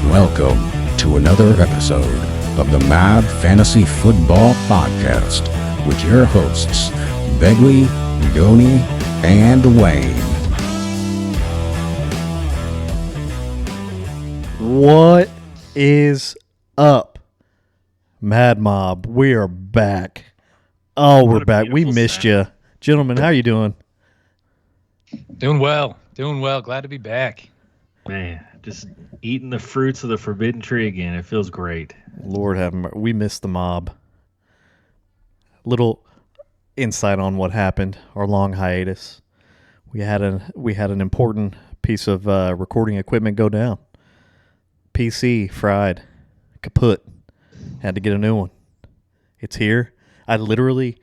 Welcome to another episode of the Mad Fantasy Football Podcast with your hosts, Begley, Goni, and Wayne. What is up, Mad Mob? We are back. Oh, we're back. We missed you. Gentlemen, how you doing? Doing well. Glad to be back. Man, just eating the fruits of the forbidden tree again. It feels great. Lord have mercy. We missed the mob. Little insight on what happened. Our long hiatus. We had an important piece of recording equipment go down. PC fried, kaput. Had to get a new one. It's here. I literally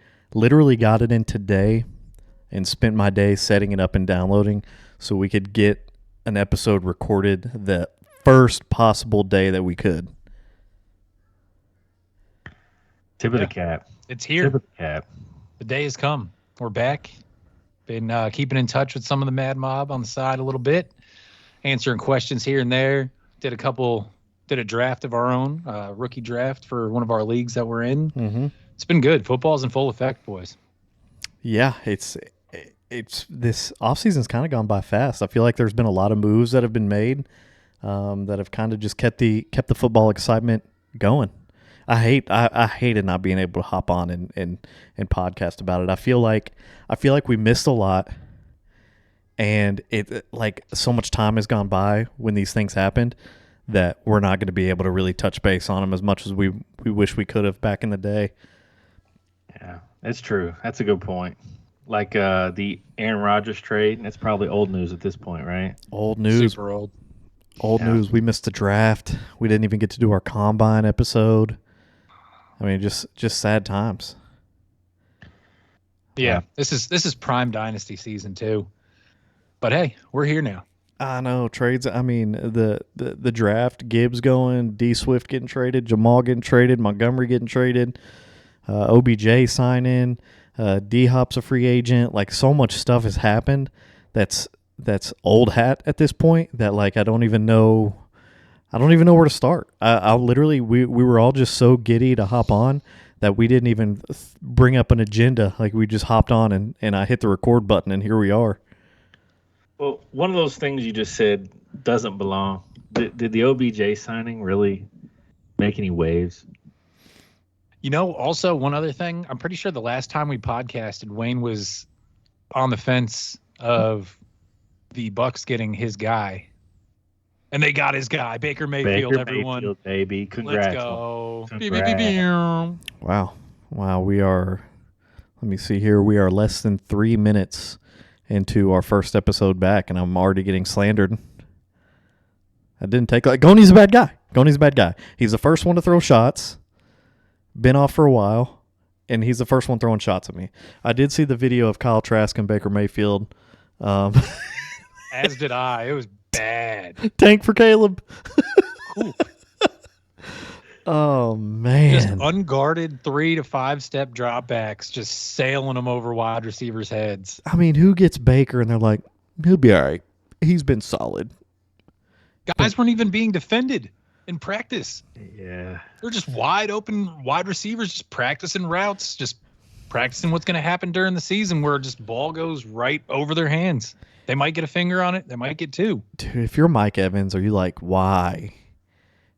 got it in today and spent my day setting it up and downloading so we could get an episode recorded the first possible day that we could. Tip of the cap. It's here. Tip of the cap. The day has come. We're back. Been keeping in touch with some of the Mad Mob on the side a little bit, answering questions here and there. Did a draft of our own, rookie draft for one of our leagues that we're in. Mm-hmm. It's been good. Football's in full effect, boys. Yeah, it's this offseason's kind of gone by fast. I feel like there's been a lot of moves that have been made that have kind of just kept the football excitement going. I hated not being able to hop on and podcast about it. I feel like we missed a lot, and it like so much time has gone by when these things happened that we're not going to be able to really touch base on them as much as we wish we could have back in the day. Yeah, that's true. That's a good point. Like the Aaron Rodgers trade, that's probably old news at this point, right? Old news. Super old. Old news. We missed the draft. We didn't even get to do our combine episode. I mean, just sad times. Yeah, this is prime dynasty season too. But hey, we're here now. I know trades. I mean, the draft, Gibbs going, D Swift getting traded, Jamal getting traded, Montgomery getting traded, OBJ signing, D Hop's a free agent. Like so much stuff has happened. That's old hat at this point. That like I don't even know where to start. I literally we were all just so giddy to hop on that we didn't even bring up an agenda. Like we just hopped on and I hit the record button and here we are. Well, one of those things you just said doesn't belong. Did the OBJ signing really make any waves? You know, also one other thing, I'm pretty sure the last time we podcasted, Wayne was on the fence of the Bucks getting his guy. And they got his guy, Baker Mayfield, everyone. Mayfield, baby. Congrats. Let's go. Congrats. Wow. We are, let me see here. We are less than 3 minutes into our first episode back, and I'm already getting slandered. I didn't take like Goni's a bad guy. He's the first one to throw shots. Been off for a while, and he's the first one throwing shots at me. I did see the video of Kyle Trask and Baker Mayfield. As did I. It was bad. Tank for Caleb. Oh, man. Just unguarded 3 to 5 step dropbacks, just sailing them over wide receivers' heads. I mean, who gets Baker and they're like, he'll be all right. He's been solid. Guys weren't even being defended in practice. Yeah. They're just wide open wide receivers, just practicing routes, just practicing what's going to happen during the season where just ball goes right over their hands. They might get a finger on it. They might get 2. Dude, if you're Mike Evans, are you like, why?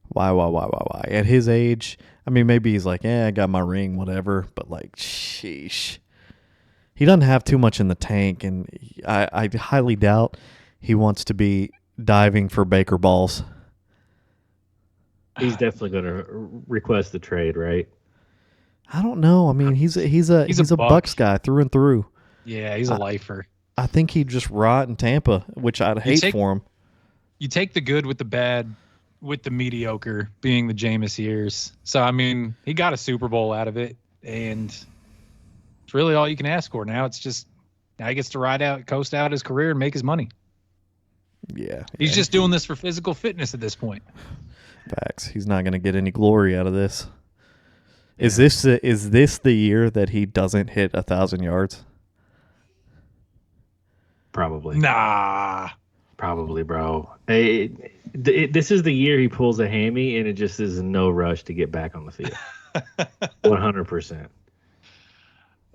Why? At his age, I mean, maybe he's like, I got my ring, whatever. But like, sheesh. He doesn't have too much in the tank, and I highly doubt he wants to be diving for Baker balls. He's definitely going to request the trade, right? I don't know. I mean, he's a Bucks guy through and through. Yeah, he's a lifer. I think he'd just rot in Tampa, which I'd hate for him. You take the good with the bad, with the mediocre being the Jameis years. So, I mean, he got a Super Bowl out of it, and it's really all you can ask for. Now he gets to coast out his career and make his money. Yeah. He's just doing this for physical fitness at this point. Facts. He's not going to get any glory out of this. Yeah. Is this the year that he doesn't hit 1,000 yards? Probably. Nah. Probably, bro. It's This is the year he pulls a hammy, and it just is no rush to get back on the field. 100%.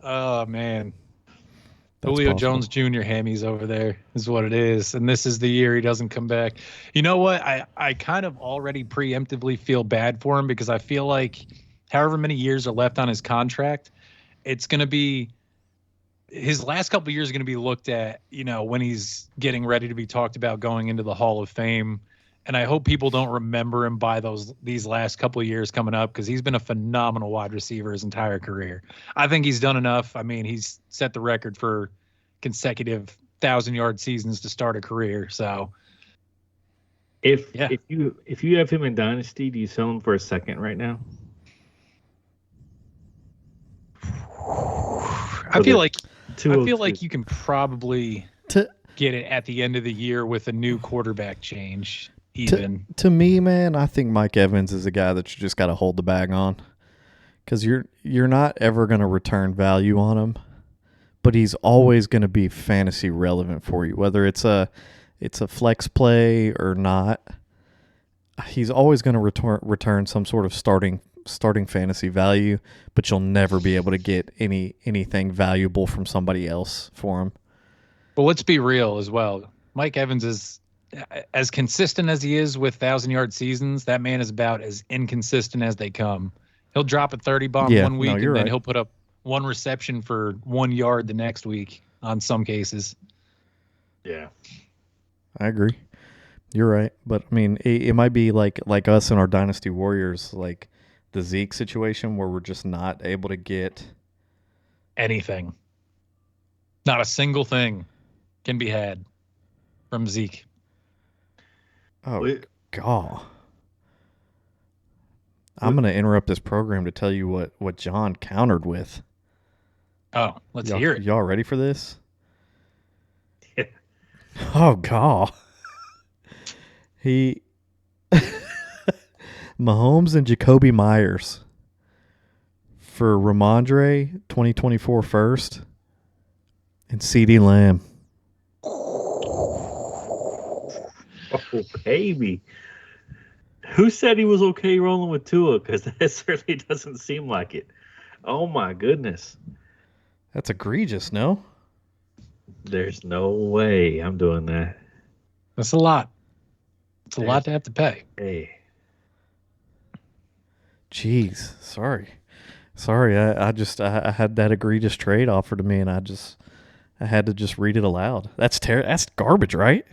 Oh man. That's Julio possible. Jones Jr. hammies over there is what it is. And this is the year he doesn't come back. You know what? I kind of already preemptively feel bad for him because I feel like however many years are left on his contract, it's going to be his last couple of years are going to be looked at, when he's getting ready to be talked about going into the Hall of Fame. And I hope people don't remember him by these last couple of years coming up because he's been a phenomenal wide receiver his entire career. I think he's done enough. I mean, he's set the record for consecutive 1,000-yard seasons to start a career. So, If you have him in Dynasty, do you sell him for a second right now? I feel like $202. you can probably get it at the end of the year with a new quarterback change. To me, man, I think Mike Evans is a guy that you just got to hold the bag on because you're not ever going to return value on him, but he's always going to be fantasy relevant for you, whether it's a flex play or not. He's always going to return some sort of starting fantasy value, but you'll never be able to get anything valuable from somebody else for him. But let's be real as well. Mike Evans is as consistent as he is with 1,000-yard seasons. That man is about as inconsistent as they come. He'll drop a 30 bomb one week, and then he'll put up one reception for 1 yard the next week on some cases. Yeah, I agree. You're right, but I mean, it might be like us in our Dynasty Warriors, like the Zeke situation, where we're just not able to get anything. Not a single thing can be had from Zeke. Oh, God. I'm going to interrupt this program to tell you what John countered with. Oh, let's hear it. Y'all ready for this? Yeah. Oh, God. Mahomes and Jacoby Myers for Ramondre 2024 first and CeeDee Lamb. Oh, baby. Who said he was okay rolling with Tua? Because that certainly doesn't seem like it. Oh, my goodness. That's egregious, no? There's no way I'm doing that. That's a lot. It's a lot to have to pay. Hey. Jeez. Sorry. I had that egregious trade offered to me, and I had to just read it aloud. That's garbage, right?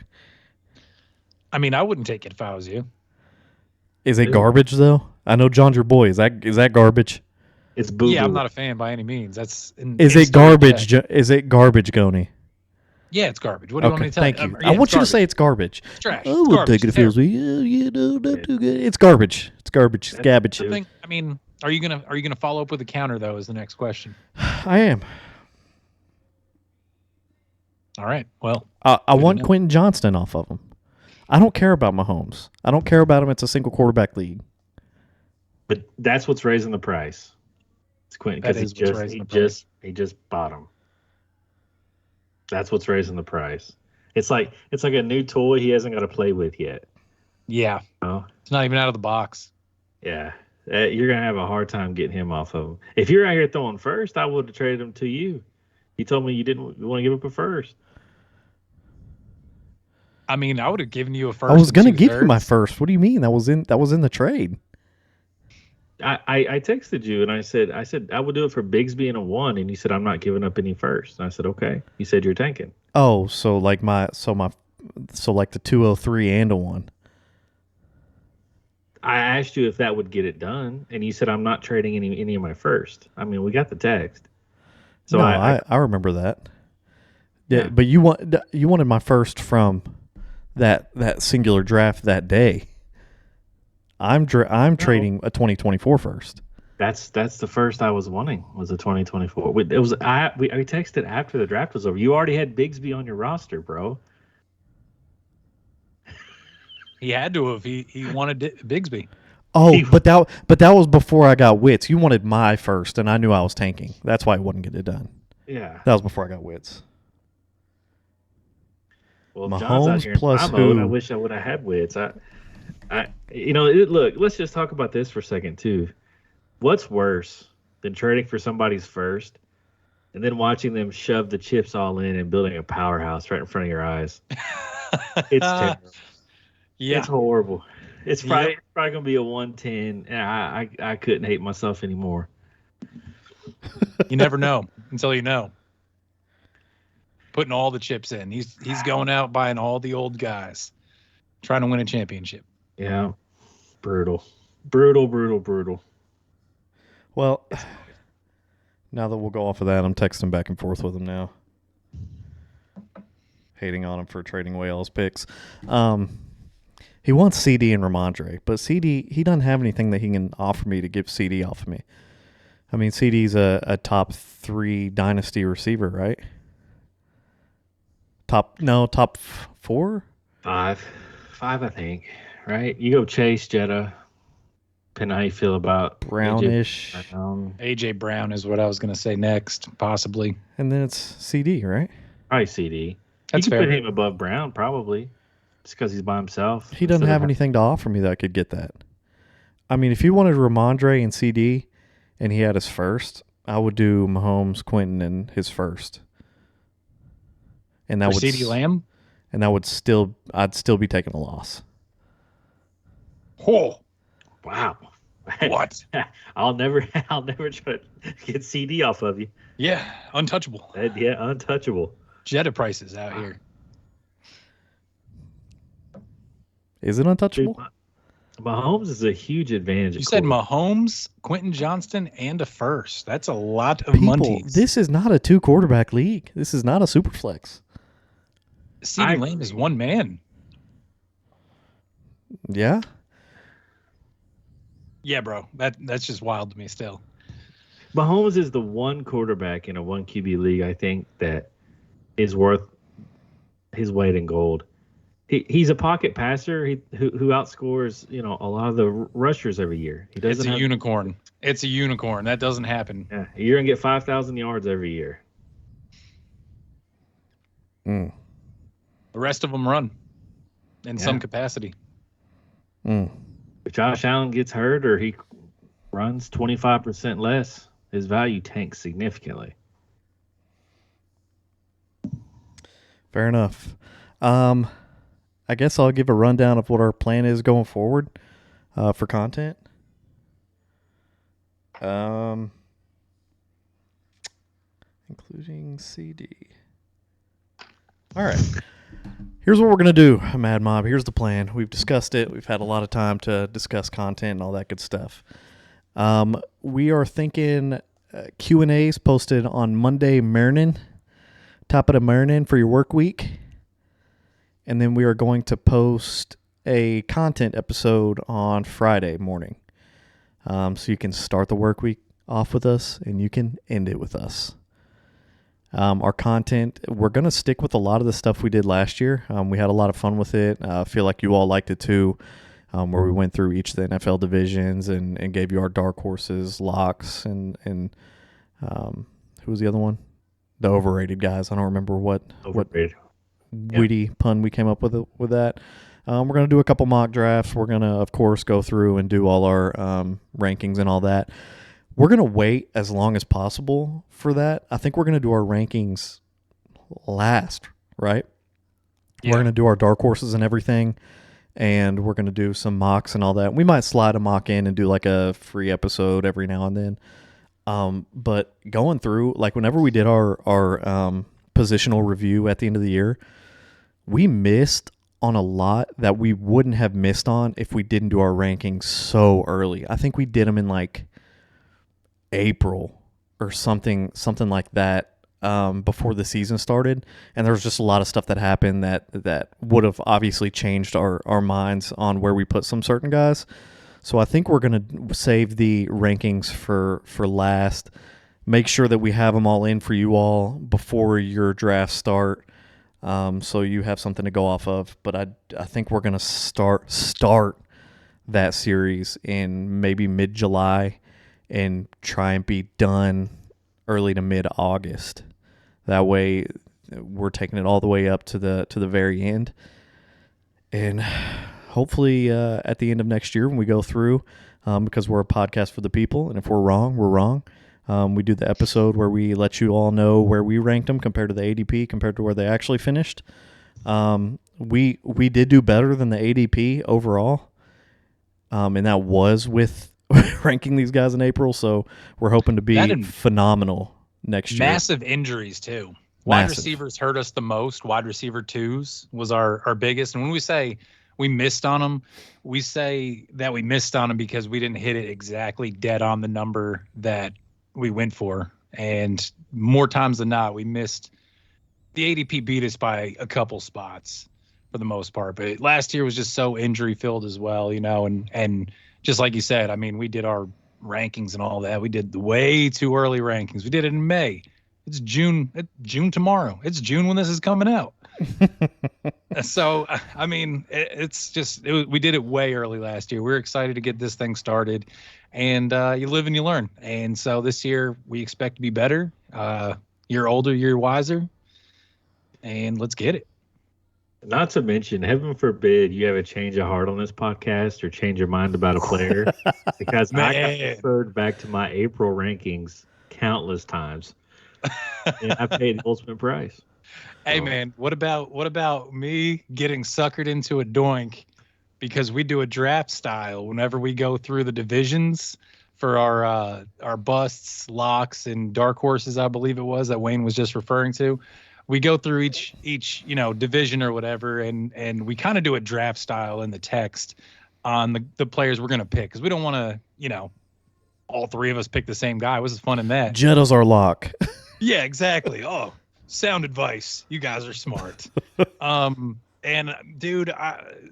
I mean, I wouldn't take it if I was you. Is it garbage though? I know John's your boy. Is that garbage? It's boo-boo. Yeah, I'm not a fan by any means. Is it garbage? Is it garbage, Goni? Yeah, it's garbage. What do you want me to tell thank you. Yeah, I want you to say it's garbage. It's trash. I would take it if it was me. Not too good. It's garbage. It's garbage. It's garbage. I mean, are you gonna follow up with a counter though? Is the next question. I am. All right. Well, I want Quentin Johnston off of him. I don't care about Mahomes. I don't care about him. It's a single quarterback league. But that's what's raising the price. It's Quentin because he just bought him. That's what's raising the price. It's like a new toy he hasn't got to play with yet. Yeah. Oh, it's not even out of the box. Yeah. You're gonna have a hard time getting him off of him. If you're out here throwing first, I would have traded him to you. You told me you didn't want to give up a first. I mean, I would have given you a first. I was going to give you my first. What do you mean? That was in the trade. I texted you and I said I would do it for Bigsby and a 1, and you said I'm not giving up any first. And I said okay. You said you're tanking. Oh, so like the 203 and a 1. I asked you if that would get it done, and you said I'm not trading any of my first. I mean, we got the text. So no, I remember that. Yeah, but you wanted my first from that singular draft that day. I'm trading a 2024 first. That's the first I was wanting was a 2024. We texted after the draft was over. You already had Bigsby on your roster, bro. He had to have. He wanted Bigsby. Oh, but that was before I got Wits. You wanted my first, and I knew I was tanking. That's why I wouldn't get it done. Yeah, that was before I got Wits. Well, if John's out here in my mode, I wish I would have had Wits. Look, let's just talk about this for a second too. What's worse than trading for somebody's first and then watching them shove the chips all in and building a powerhouse right in front of your eyes? It's terrible. Yeah, it's horrible. It's probably going to be a 110. And I couldn't hate myself anymore. You never know until you know. Putting all the chips in. He's going out buying all the old guys, trying to win a championship. Yeah, brutal. Well, now that we'll go off of that, I'm texting back and forth with him now, hating on him for trading away all his picks. He wants CD and Ramondre, but CD, he doesn't have anything that he can offer me to get CD off of me. I mean, CD's a top 3 dynasty receiver, right? Top 4? 5, I think. Right? You go Chase, Jetta. Depending on how you feel about Brownish. AJ Brown is what I was going to say next, possibly. And then it's CD, right? Probably CD. That's you can fair. put him above Brown, probably. Just because he's by himself. He doesn't have anything to offer me that could get that. I mean, if you wanted Ramondre and CD and he had his first, I would do Mahomes, Quentin, and his first. And that would CD Lamb? And that would I'd still be taking a loss. Oh. Wow. What? I'll never try to get CD off of you. Yeah, untouchable. Untouchable. Jetta prices out here. Is it untouchable? Dude, Mahomes is a huge advantage. You said Mahomes, Quentin Johnston, and a first. That's a lot of money. This is not a 2-quarterback league. This is not a super flex. CeeDee Lamb is one man. Yeah? Yeah, bro. That's just wild to me still. Mahomes is the one quarterback in a 1 QB league, I think, that is worth his weight in gold. He's a pocket passer who outscores, a lot of the rushers every year. It's a unicorn. It's a unicorn. That doesn't happen. Yeah, you're going to get 5,000 yards every year. Mm. The rest of them run in some capacity. Mm. If Josh Allen gets hurt or he runs 25% less, his value tanks significantly. Fair enough. I guess I'll give a rundown of what our plan is going forward for content. Including CD. All right. Here's what we're going to do, Mad Mob. Here's the plan. We've discussed it. We've had a lot of time to discuss content and all that good stuff. We are thinking Q&As posted on Monday morning, top of the morning for your work week. And then we are going to post a content episode on Friday morning. So you can start the work week off with us and you can end it with us. Our content, we're going to stick with a lot of the stuff we did last year. We had a lot of fun with it. I feel like you all liked it too, where we went through each of the NFL divisions and gave you our dark horses, locks, and who was the other one? The overrated guys. I don't remember what witty pun we came up with that. We're going to do a couple mock drafts. We're going to, of course, go through and do all our rankings and all that. We're going to wait as long as possible for that. I think we're going to do our rankings last, right? Yeah. We're going to do our dark horses and everything, and we're going to do some mocks and all that. We might slide a mock in and do like a free episode every now and then. But going through, like whenever we did our positional review at the end of the year, we missed on a lot that we wouldn't have missed on if we didn't do our rankings so early. I think we did them in like April or something like that before the season started, and there was just a lot of stuff that happened that would have obviously changed our minds on where we put some certain guys. So I think we're going to save the rankings for last. Make sure that we have them all in for you all before your drafts start, so you have something to go off of. But I think we're going to start that series in maybe mid-July and try and be done early to mid-August. That way we're taking it all the way up to the very end. And hopefully at the end of next year when we go through, because we're a podcast for the people, and if we're wrong, we're wrong. We do the episode where we let you all know where we ranked them compared to the ADP, compared to where they actually finished. We did do better than the ADP overall, and that was with ranking these guys in April. So we're hoping to be phenomenal next year. Massive injuries too. Wide receivers hurt us the most. Wide receiver 2s was our biggest. And when we say we missed on them, we say that we missed on them because we didn't hit it exactly dead on the number that we went for. And more times than not, we missed. The ADP beat us by a couple spots for the most part. But last year was just so injury filled as well, and just like you said, I mean, we did our rankings and all that. We did the way too early rankings. We did it in May. It's June. June tomorrow. It's June when this is coming out. So, I mean, we did it way early last year. We're excited to get this thing started, and you live and you learn. And so this year we expect to be better. You're older, you're wiser, and let's get it. Not to mention, heaven forbid you have a change of heart on this podcast or change your mind about a player, because I got referred back to my April rankings countless times. And I paid the ultimate price. Hey man, what about me getting suckered into a doink because we do a draft style whenever we go through the divisions for our busts, locks, and dark horses, I believe it was that Wayne was just referring to. We go through each division or whatever, and we kind of do a draft style in the text on the players we're gonna pick, because we don't want to all three of us pick the same guy. What's the fun in that? Jetto's our lock. Yeah, exactly. Oh, sound advice. You guys are smart. And dude,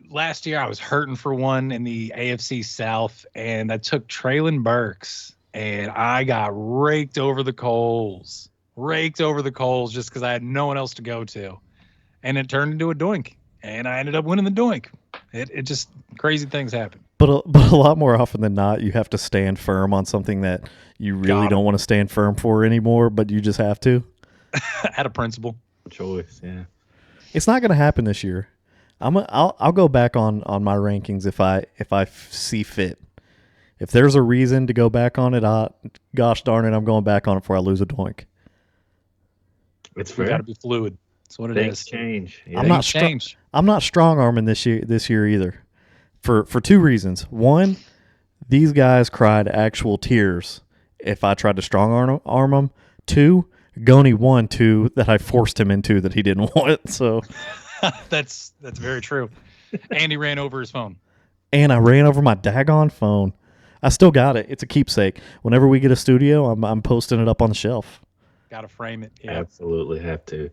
last year I was hurting for one in the AFC South, and I took Treylon Burks, and I got raked over the coals just because I had no one else to go to, and it turned into a doink, and I ended up winning the doink. It just, crazy things happen. But a lot more often than not, you have to stand firm on something that you really don't want to stand firm for anymore, but you just have to. Out of principle. Choice, yeah. It's not going to happen this year. I'll go back on my rankings if I see fit. If there's a reason to go back on it, gosh darn it, I'm going back on it before I lose a doink. It's fair. You got to be fluid. That's what it Things is. Change. Yeah. I'm not strong arming this year either. For two reasons. One, these guys cried actual tears if I tried to strong arm them. Two, Goni won two that I forced him into that he didn't want. So that's very true. And he ran over his phone. And I ran over my daggone phone. I still got it. It's a keepsake. Whenever we get a studio, I'm posting it up on the shelf. Got to frame it. Yeah. Absolutely have to.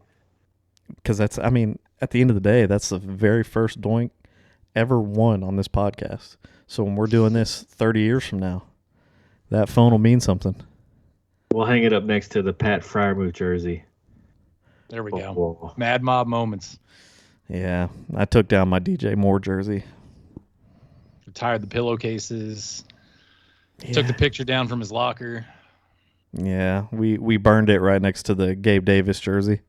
Because at the end of the day, that's the very first doink ever won on this podcast. So when we're doing this 30 years from now, that phone will mean something. We'll hang it up next to the Pat Freiermuth jersey. There we go. Whoa. Mad Mob moments. Yeah, I took down my DJ Moore jersey. Retired the pillowcases. Yeah. Took the picture down from his locker. Yeah, we burned it right next to the Gabe Davis jersey.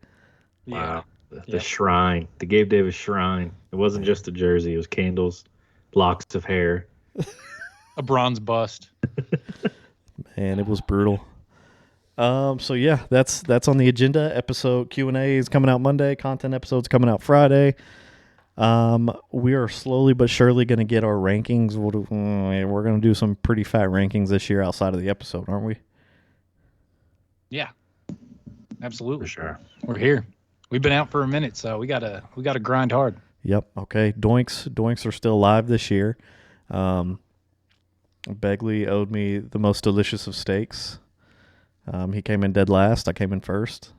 Wow. The shrine. The Gabe Davis shrine. It wasn't just a jersey. It was candles, locks of hair. A bronze bust. Man, it was brutal. So yeah, that's on the agenda. Episode Q&A is coming out Monday. Content episode's coming out Friday. We are slowly but surely going to get our rankings. We're going to do some pretty fat rankings this year outside of the episode, aren't we? Yeah, absolutely. For sure. We're here. We've been out for a minute, so we gotta grind hard. Yep. Okay. Doinks are still live this year. Begley owed me the most delicious of steaks. He came in dead last. I came in first.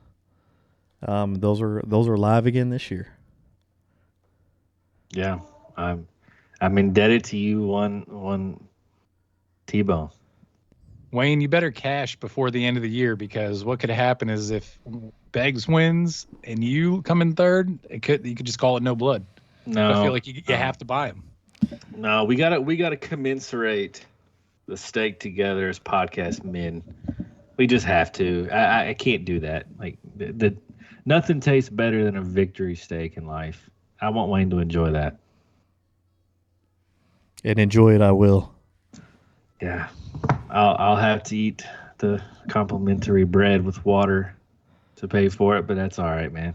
Those are live again this year. Yeah, I'm indebted to you one T-bone. Wayne, you better cash before the end of the year, because what could happen is if Beggs wins and you come in third, you could just call it no blood. No, I feel like you have to buy them. No, we gotta commensurate the steak together as podcast men. We just have to. I can't do that. Like the Nothing tastes better than a victory steak in life. I want Wayne to enjoy that. And enjoy it, I will. Yeah. I'll have to eat the complimentary bread with water to pay for it, but that's all right, man.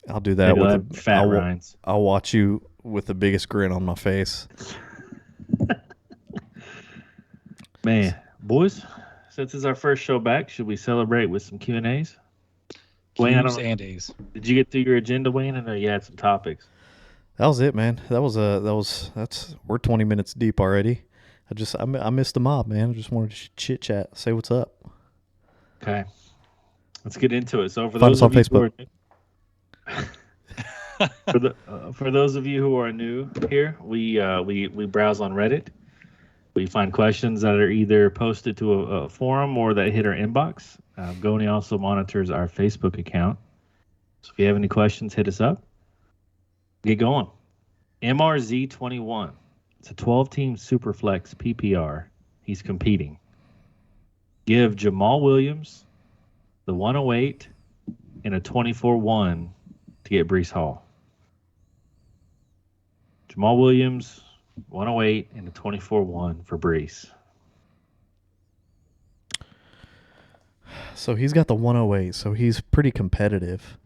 I'll do that with fat rinds. I'll watch you with the biggest grin on my face. Man, boys, since it's our first show back, should we celebrate with some Q&As? Wayne, and A's. Did you get through your agenda, Wayne? I know you had some topics. That was it, man. We're 20 minutes deep already. I missed the mob, man. I just wanted to chit chat, say what's up. Okay, let's get into it. So for Find those us on of you Facebook. for those of you who are new here, we browse on Reddit. We find questions that are either posted to a forum or that hit our inbox. Goni also monitors our Facebook account. So if you have any questions, hit us up. Get going. MRZ21. It's a 12-team Superflex PPR. He's competing. Give Jamal Williams the 108 and a 24-1 to get Breece Hall. Jamal Williams, 108 and a 24-1 for Breece. So he's got the 108, so he's pretty competitive.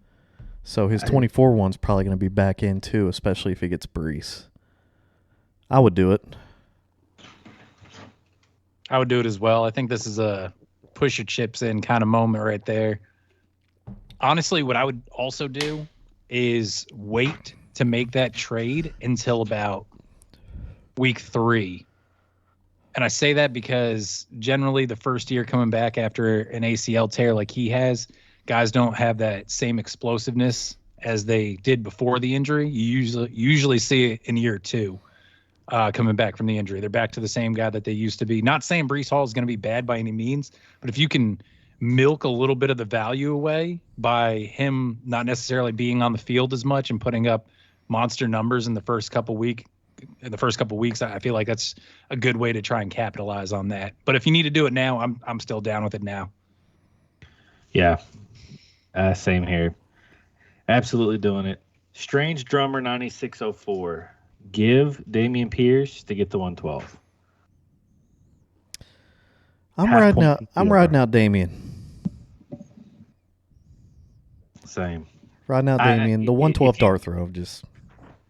So his 24-1's probably going to be back in too, especially if he gets Breece. I would do it. I would do it as well. I think this is a push your chips in kind of moment right there. Honestly, what I would also do is wait to make that trade until about week 3. And I say that because generally the first year coming back after an ACL tear like he has, guys don't have that same explosiveness as they did before the injury. You usually see it in year 2 coming back from the injury. They're back to the same guy that they used to be. Not saying Breece Hall is going to be bad by any means, but if you can milk a little bit of the value away by him not necessarily being on the field as much and putting up monster numbers in the first couple weeks, I feel like that's a good way to try and capitalize on that. But if you need to do it now, I'm still down with it now. Yeah, same here. Absolutely doing it. Strange Drummer 9604. Give Dameon Pierce to get the 112. I'm riding out Dameon. Same. Riding out Dameon. The 112 dart throw just.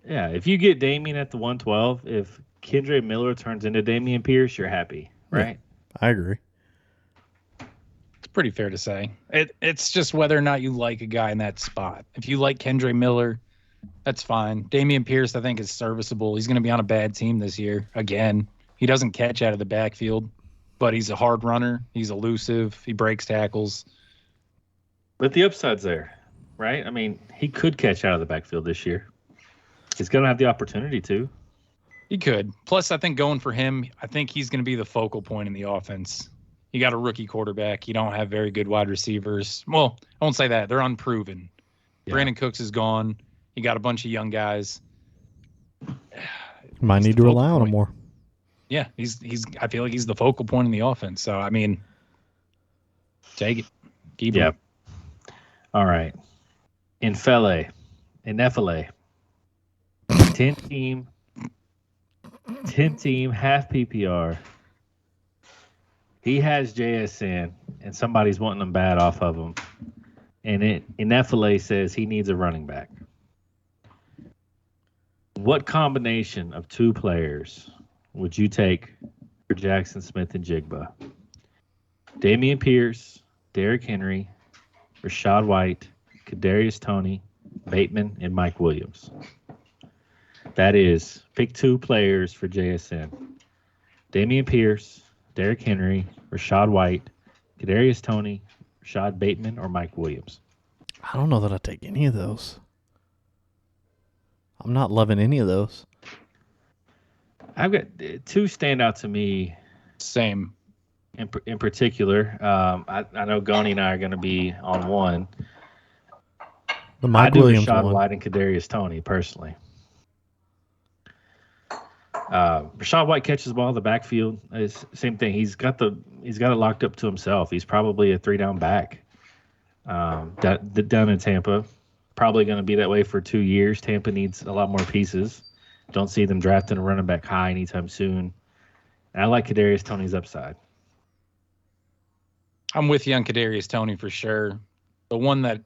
Yeah, if you get Dameon at the 112, if Kendre Miller turns into Dameon Pierce, you're happy, right? Yeah, I agree. It's pretty fair to say. It's just whether or not you like a guy in that spot. If you like Kendre Miller, that's fine. Dameon Pierce, I think, is serviceable. He's going to be on a bad team this year. Again, he doesn't catch out of the backfield, but he's a hard runner. He's elusive. He breaks tackles. But the upside's there, right? I mean, he could catch out of the backfield this year. He's going to have the opportunity to. He could. Plus, I think going for him, I think he's going to be the focal point in the offense. You got a rookie quarterback. You don't have very good wide receivers. Well, I won't say that. They're unproven. Yeah. Brandon Cooks is gone. You got a bunch of young guys. Might need to rely on him more. Yeah, he's. I feel like he's the focal point in the offense. So, I mean, take it. Keep him. All right. Infele. 10-team, half PPR. He has JSN, and somebody's wanting him bad off of him. And Inefile says he needs a running back. What combination of 2 players would you take for Jackson Smith and Jigba? Dameon Pierce, Derrick Henry, Rachaad White, Kadarius Toney, Bateman, and Mike Williams. That is, pick 2 players for JSN. Dameon Pierce, Derrick Henry, Rachaad White, Kadarius Toney, Rashad Bateman, or Mike Williams. I don't know that I'd take any of those. I'm not loving any of those. I've got 2 stand out to me. Same. In particular, I know Goni and I are going to be on one. The Mike Williams Rachaad one. White and Kadarius Toney personally. Rachaad White catches the ball in the backfield. It's same thing. He's got it locked up to himself. He's probably a 3-down back. down in Tampa. Probably going to be that way for 2 years. Tampa needs a lot more pieces. Don't see them drafting a running back high anytime soon. And I like Kadarius Toney's upside. I'm with you on Kadarius Toney for sure. The one that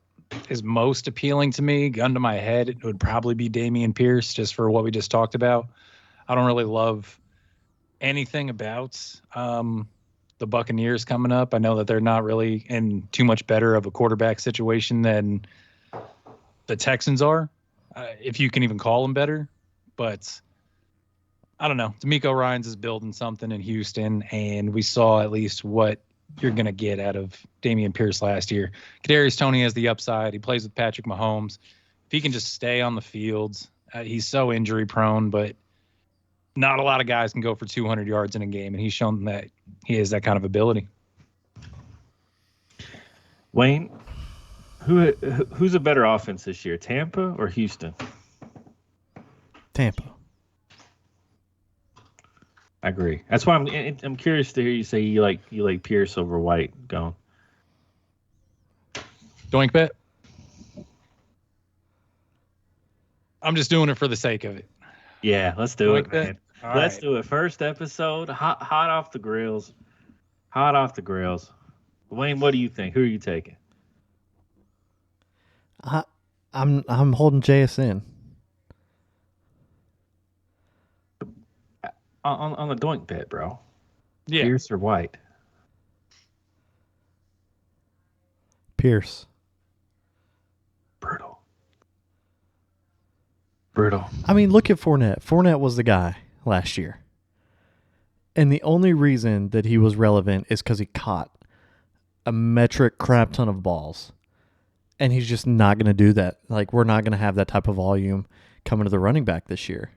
is most appealing to me, gun to my head, it would probably be Dameon Pierce, just for what we just talked about. I don't really love anything about the Buccaneers coming up. I know that they're not really in too much better of a quarterback situation than the Texans are, if you can even call them better. But I don't know. D'Amico Ryans is building something in Houston, and we saw at least what you're going to get out of Dameon Pierce last year. Kadarius Toney has the upside. He plays with Patrick Mahomes. If he can just stay on the field, he's so injury prone, but not a lot of guys can go for 200 yards in a game, and he's shown that he has that kind of ability. Wayne, who's a better offense this year, Tampa or Houston? Tampa. I agree. That's why I'm curious to hear you say you like Pierce over White going. Doink bet. I'm just doing it for the sake of it. Yeah, let's do Doink it, man. Let's do it. First episode, hot off the grills. Hot off the grills. Wayne, what do you think? Who are you taking? I'm holding JSN. On the doink bet, bro. Yeah. Pierce or White? Pierce. Brutal. I mean, look at Fournette. Fournette was the guy last year. And the only reason that he was relevant is because he caught a metric crap ton of balls. And he's just not going to do that. Like, we're not going to have that type of volume coming to the running back this year.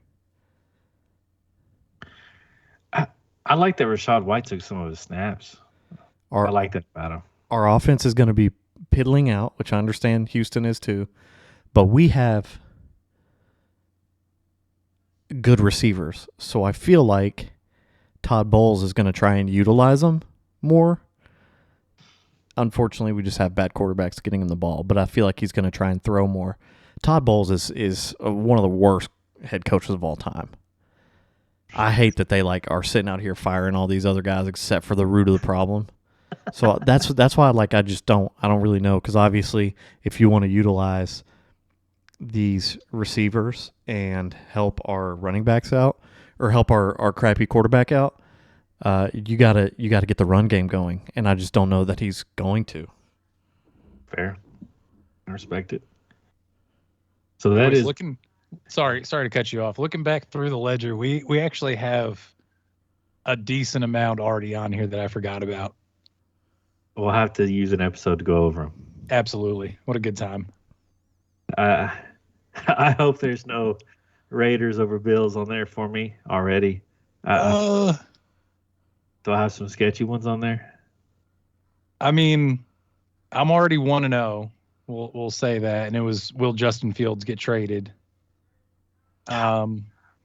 I like that Rachaad White took some of his snaps. I like that about him. Our offense is going to be piddling out, which I understand Houston is too. But we have good receivers. So I feel like Todd Bowles is going to try and utilize them more. Unfortunately, we just have bad quarterbacks getting him the ball, but I feel like he's going to try and throw more. Todd Bowles is one of the worst head coaches of all time. I hate that they are sitting out here firing all these other guys except for the root of the problem. So that's why I don't really know, because obviously if you want to utilize these receivers and help our running backs out or help our crappy quarterback out, you gotta get the run game going, and I just don't know that he's going to. Fair, I respect it. So that is looking. Sorry to cut you off. Looking back through the ledger, we actually have a decent amount already on here that I forgot about. We'll have to use an episode to go over them. Absolutely. What a good time. I hope there's no Raiders over Bills on there for me already. Do I have some sketchy ones on there? I mean, I'm already 1-0. We'll say that, and it was, will Justin Fields get traded?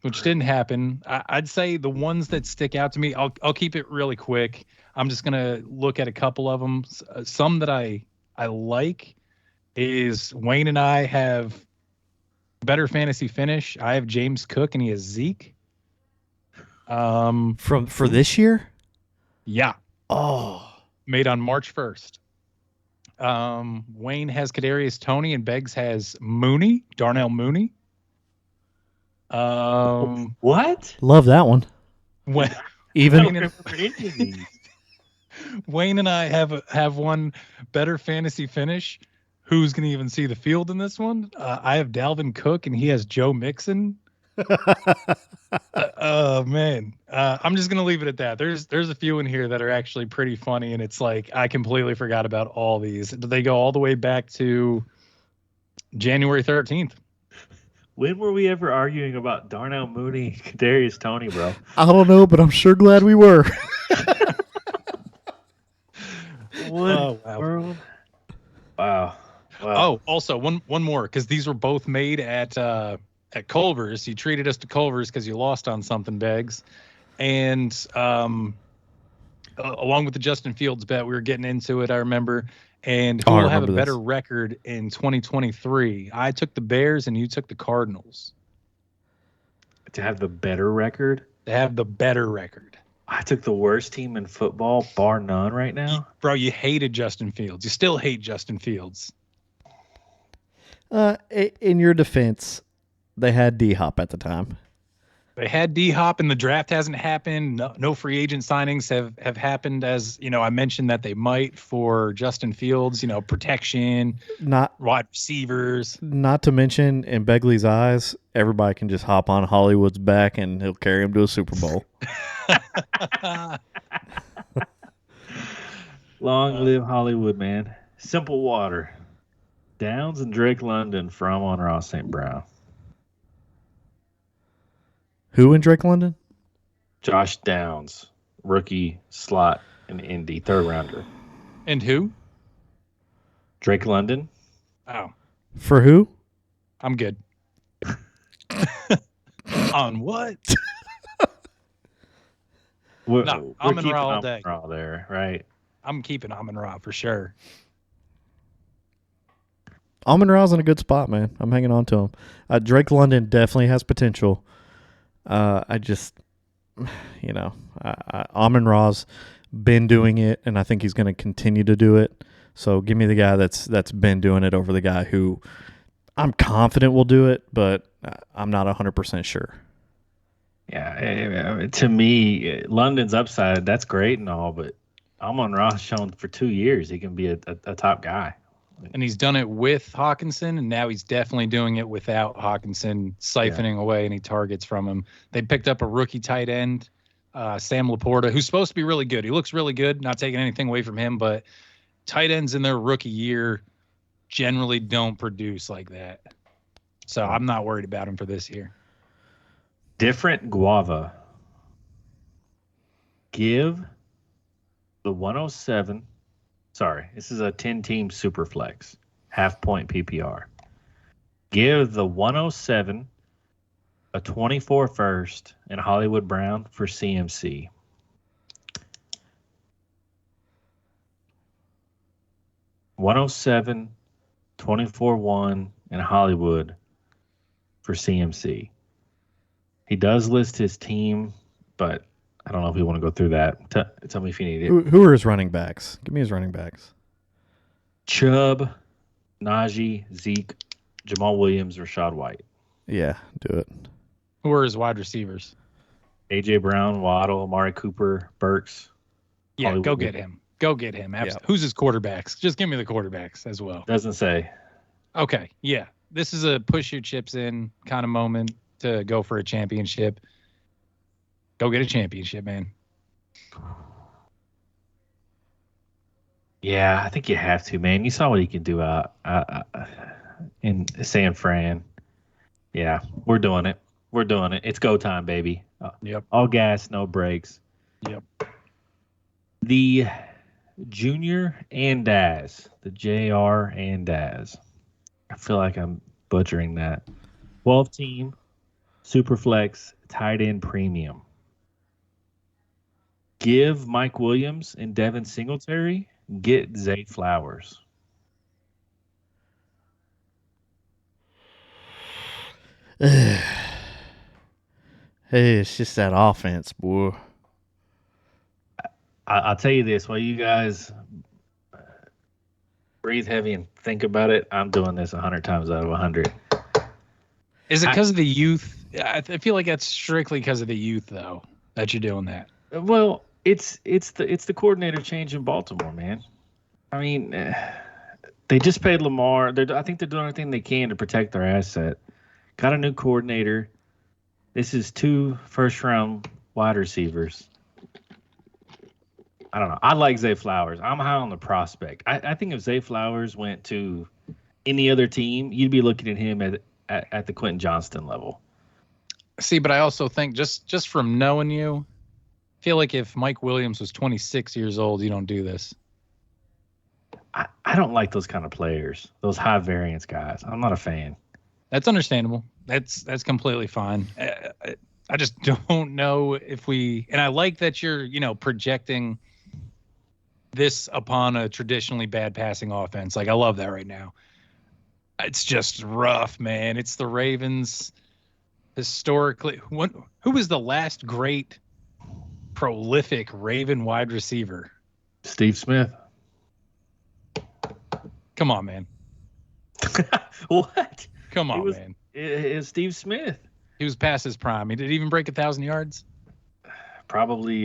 Which didn't happen. I'd say the ones that stick out to me, I'll keep it really quick. I'm just gonna look at a couple of them. Some that I like is Wayne and I have better fantasy finish. I have James Cook and he has Zeke. For this year? Yeah. Oh. Made on March 1st. Wayne has Kadarius Toney and Beggs has Darnell Mooney. What? Love that one. Wayne and I have one better fantasy finish. Who's going to even see the field in this one? I have Dalvin Cook and he has Joe Mixon. Oh man, I'm just gonna leave it at that. There's a few in here that are actually pretty funny, and it's like I completely forgot about all these. They go all the way back to January 13th. When were we ever arguing about Darnell Mooney, Kadarius Toney, bro? I don't know, but I'm sure glad we were. World? Wow. Oh, also one more, because these were both made at Culver's. You treated us to Culver's because you lost on something, Beggs. And along with the Justin Fields bet, we were getting into it, I remember. And who will have a better record in 2023? I took the Bears and you took the Cardinals. To have the better record? To have the better record. I took the worst team in football, bar none, right now. Bro, you hated Justin Fields. You still hate Justin Fields. In your defense, they had D-Hop at the time. They had D-Hop, and the draft hasn't happened. No free agent signings have happened, as I mentioned that they might for Justin Fields. Protection, not wide receivers. Not to mention, in Begley's eyes, everybody can just hop on Hollywood's back, and he'll carry him to a Super Bowl. Long live Hollywood, man. Simple water. Downs and Drake London from Amon-Ra St. Brown. Who in Drake London? Josh Downs, rookie slot in Indy, third rounder. And who? Drake London. Oh. For who? I'm good. On what? we're Amon-Ra all day. Amon-Ra there, right? I'm keeping Amon-Ra for sure. Amon-Ra's in a good spot, man. I'm hanging on to him. Drake London definitely has potential. I just, Amon-Ra's been doing it, and I think he's going to continue to do it. So give me the guy that's been doing it over the guy who I'm confident will do it, but I'm not 100% sure. Yeah, to me, London's upside, that's great and all, but Amon-Ra's shown for 2 years he can be a top guy. And he's done it with Hawkinson, and now he's definitely doing it without Hawkinson siphoning away any targets from him. They picked up a rookie tight end, Sam Laporta, who's supposed to be really good. He looks really good, not taking anything away from him, but tight ends in their rookie year generally don't produce like that. So I'm not worried about him for this year. Different guava. Give the 107. Sorry, this is a 10-team super flex, half-point PPR. Give the 107, a 24 first, and Hollywood Brown for CMC. $107, 24-1, and Hollywood for CMC. He does list his team, but I don't know if we want to go through that. Tell me if you need it. Who are his running backs? Give me his running backs. Chubb, Najee, Zeke, Jamal Williams, Rashad White. Yeah, do it. Who are his wide receivers? A.J. Brown, Waddle, Amari Cooper, Burks. Yeah, Hollywood. Go get him. Go get him. Yeah. Who's his quarterbacks? Just give me the quarterbacks as well. Doesn't say. Okay, yeah. This is a push your chips in kind of moment to go for a championship. Go get a championship, man. Yeah, I think you have to, man. You saw what he can do in San Fran. Yeah, we're doing it. We're doing it. It's go time, baby. Yep. All gas, no brakes. Yep. The Junior and Daz. The JR and Daz. I feel like I'm butchering that. 12-team, Superflex, tight end premium. Give Mike Williams and Devin Singletary. Get Zay Flowers. Hey, it's just that offense, boy. I'll tell you this. While you guys breathe heavy and think about it, I'm doing this 100 times out of 100. Is it because of the youth? I feel like that's strictly because of the youth, though, that you're doing that. Well, it's the coordinator change in Baltimore, man. I mean, they just paid Lamar. I think they're doing everything they can to protect their asset. Got a new coordinator. This is 2 first-round wide receivers. I don't know. I like Zay Flowers. I'm high on the prospect. I think if Zay Flowers went to any other team, you'd be looking at him at the Quentin Johnston level. See, but I also think just from knowing you, I feel like if Mike Williams was 26 years old, you don't do this. I don't like those kind of players, those high variance guys. I'm not a fan. That's understandable. That's completely fine. I just don't know if we – and I like that you're, projecting this upon a traditionally bad passing offense. Like, I love that right now. It's just rough, man. It's the Ravens historically. Who was the last great prolific Raven wide receiver? Steve Smith. Come on, man. What? Come on, man. It was Steve Smith. He was past his prime. He did even break 1,000 yards. Probably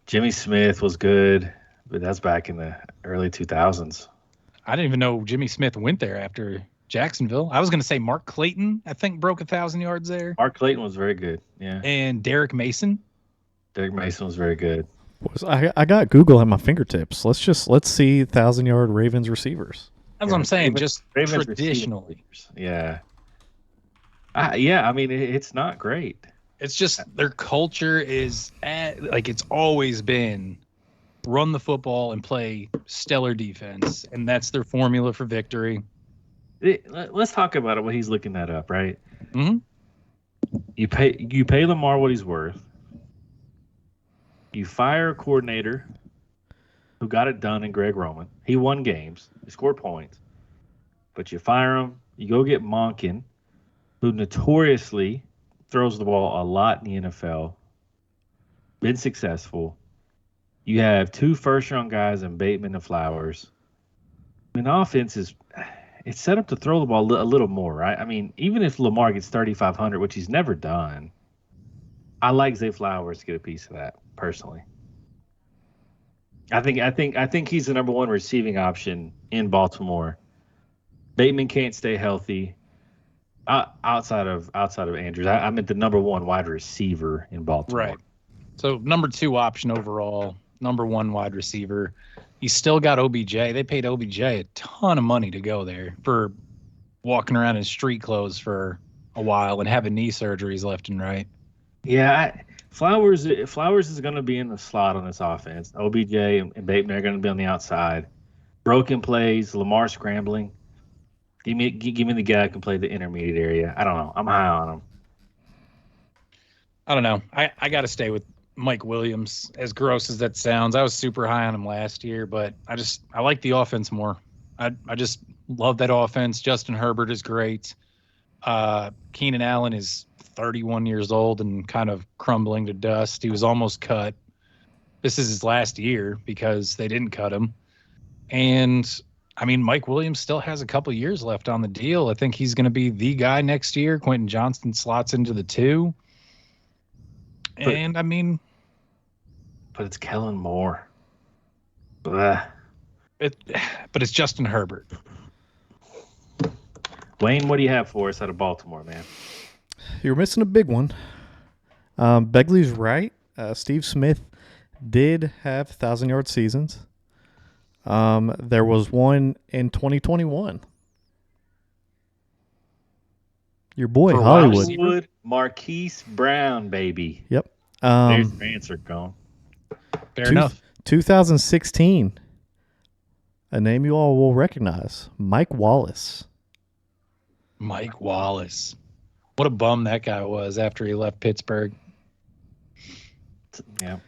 Jimmy Smith was good, but that's back in the early 2000s. I didn't even know Jimmy Smith went there after Jacksonville. I was going to say Mark Clayton, I think, broke 1,000 yards there. Mark Clayton was very good, yeah. And Derek Mason. Derek Mason was very good. I got Google at my fingertips. Let's see 1,000-yard Ravens receivers. That's what I'm saying. Just Ravens traditionally. Yeah. Yeah, I mean, it's not great. It's just their culture is it's always been run the football and play stellar defense, and that's their formula for victory. Let's talk about it when he's looking that up, right? Mm-hmm. You pay Lamar what he's worth. You fire a coordinator who got it done in Greg Roman. He won games. He scored points. But you fire him. You go get Monken, who notoriously throws the ball a lot in the NFL. Been successful. You have 2 first-round guys in Bateman and Flowers. I mean, the offense it's set up to throw the ball a little more, right? I mean, even if Lamar gets 3,500, which he's never done, I like Zay Flowers to get a piece of that personally. I think he's the number 1 receiving option in Baltimore. Bateman can't stay healthy. Outside of Andrews, I meant the number 1 wide receiver in Baltimore. Right. So number 2 option overall, number 1 wide receiver. You still got OBJ. They paid OBJ a ton of money to go there for walking around in street clothes for a while and having knee surgeries left and right. Yeah, Flowers is going to be in the slot on this offense. OBJ and Bateman are going to be on the outside. Broken plays, Lamar scrambling. Give me the guy who can play the intermediate area. I don't know. I'm high on him. I don't know. I got to stay with Mike Williams, as gross as that sounds. I was super high on him last year, but I like the offense more. I just love that offense. Justin Herbert is great. Keenan Allen is 31 years old and kind of crumbling to dust. He was almost cut. This is his last year because they didn't cut him. And I mean, Mike Williams still has a couple years left on the deal. I think he's going to be the guy next year. Quentin Johnston slots into the 2. And I mean, but it's Kellen Moore. Blah. But it's Justin Herbert. Wayne, what do you have for us out of Baltimore, man? You're missing a big one. Begley's right. Steve Smith did have 1,000-yard seasons. There was one in 2021. Your boy, for Hollywood. Marquise Brown, baby. Yep. There's your answer, gone. Fair enough. 2016. A name you all will recognize. Mike Wallace. Mike Wallace. What a bum that guy was after he left Pittsburgh. Yeah.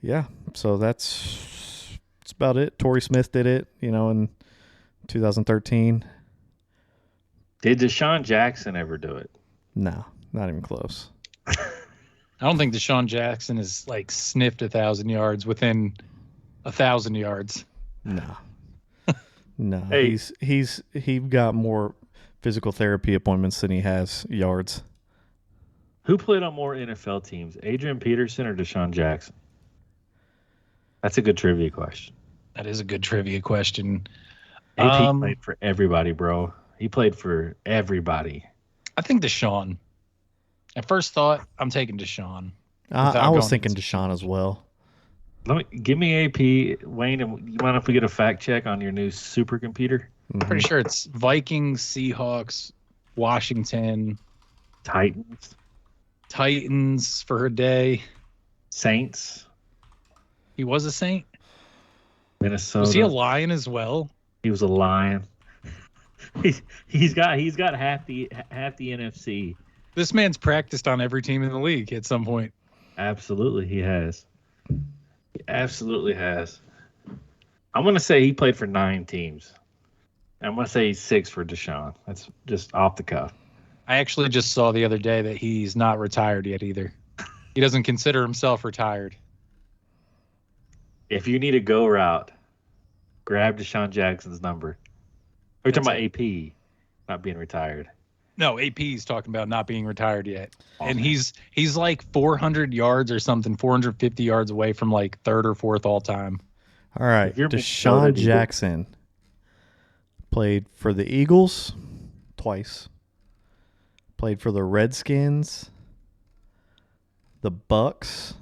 Yeah. So that's about it. Torrey Smith did it, in 2013. Did Deshaun Jackson ever do it? No, not even close. I don't think Deshaun Jackson has sniffed 1,000 yards within 1,000 yards. No. No. Hey. He got more physical therapy appointments than he has yards. Who played on more NFL teams, Adrian Peterson or Deshaun Jackson? That's a good trivia question. That is a good trivia question. AP played for everybody, bro. He played for everybody. I think Deshaun. At first thought, I'm taking Deshaun. I was thinking Deshaun as well. Give me AP, Wayne. You mind if we get a fact check on your new supercomputer? Mm-hmm. Pretty sure it's Vikings, Seahawks, Washington, Titans for her day. Saints. He was a Saint. Minnesota. Was he a Lion as well? He was a Lion. He's got half the NFC. This man's practiced on every team in the league at some point. Absolutely, he has. He absolutely has. I'm going to say he played for 9 teams. I'm going to say he's 6 for Deshaun. That's just off the cuff. I actually just saw the other day that he's not retired yet either. He doesn't consider himself retired. If you need a go route, grab Deshaun Jackson's number. We're talking about AP not being retired. No, AP's talking about not being retired yet. And he's like 400 yards or something, 450 yards away from like third or fourth all time. All right. Deshaun Jackson played for the Eagles twice. Played for the Redskins, the Bucks,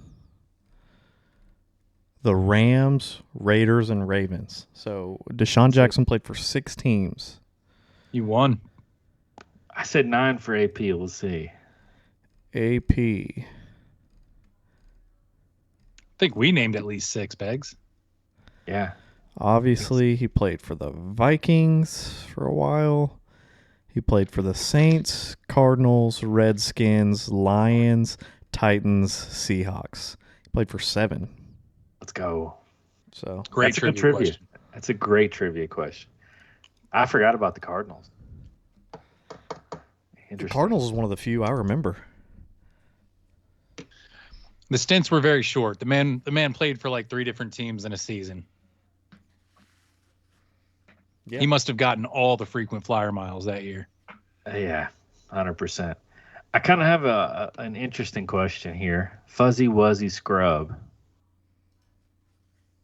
the Rams, Raiders, and Ravens. So Deshaun Jackson played for 6 teams. You won. I said 9 for AP. We'll see. AP. I think we named at least 6, Beggs. Yeah. Obviously, he played for the Vikings for a while. He played for the Saints, Cardinals, Redskins, Lions, Titans, Seahawks. He played for 7. Let's go. So great trivia question. That's a great trivia question. I forgot about the Cardinals. The Cardinals is one of the few I remember. The stints were very short. The man played for like 3 different teams in a season. Yeah. He must have gotten all the frequent flyer miles that year. Yeah, 100%. I kind of have an interesting question here. Fuzzy Wuzzy Scrub.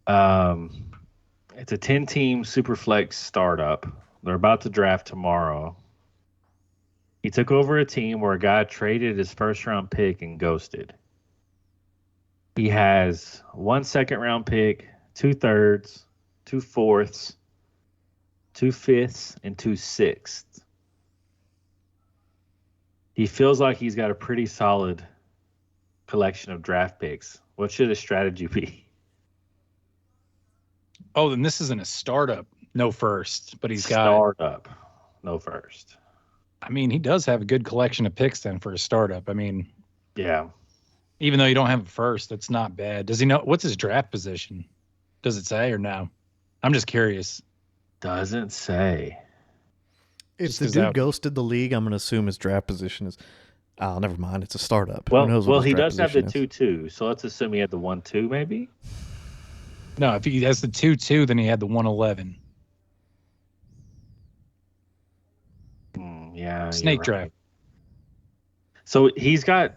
It's a 10-team Superflex startup. They're about to draft tomorrow. He took over a team where a guy traded his first-round pick and ghosted. He has 1 second-round pick, 2 thirds, 2 fourths, 2 fifths, and 2 sixths. He feels like he's got a pretty solid collection of draft picks. What should his strategy be? Oh, then this isn't a startup. No first, but he's got startup. No first. I mean, he does have a good collection of picks then for a startup. I mean, yeah. Even though you don't have a first, that's not bad. Does he know what's his draft position? Does it say or no? I'm just curious. Doesn't say. If the dude ghosted the league, I'm going to assume his draft position is. Oh, never mind. It's a startup. Well, he does have the 2-2, so let's assume he had the 1-2, maybe. No, if he has the 2-2, then he had the 111. Yeah. Snake draft. So he's got.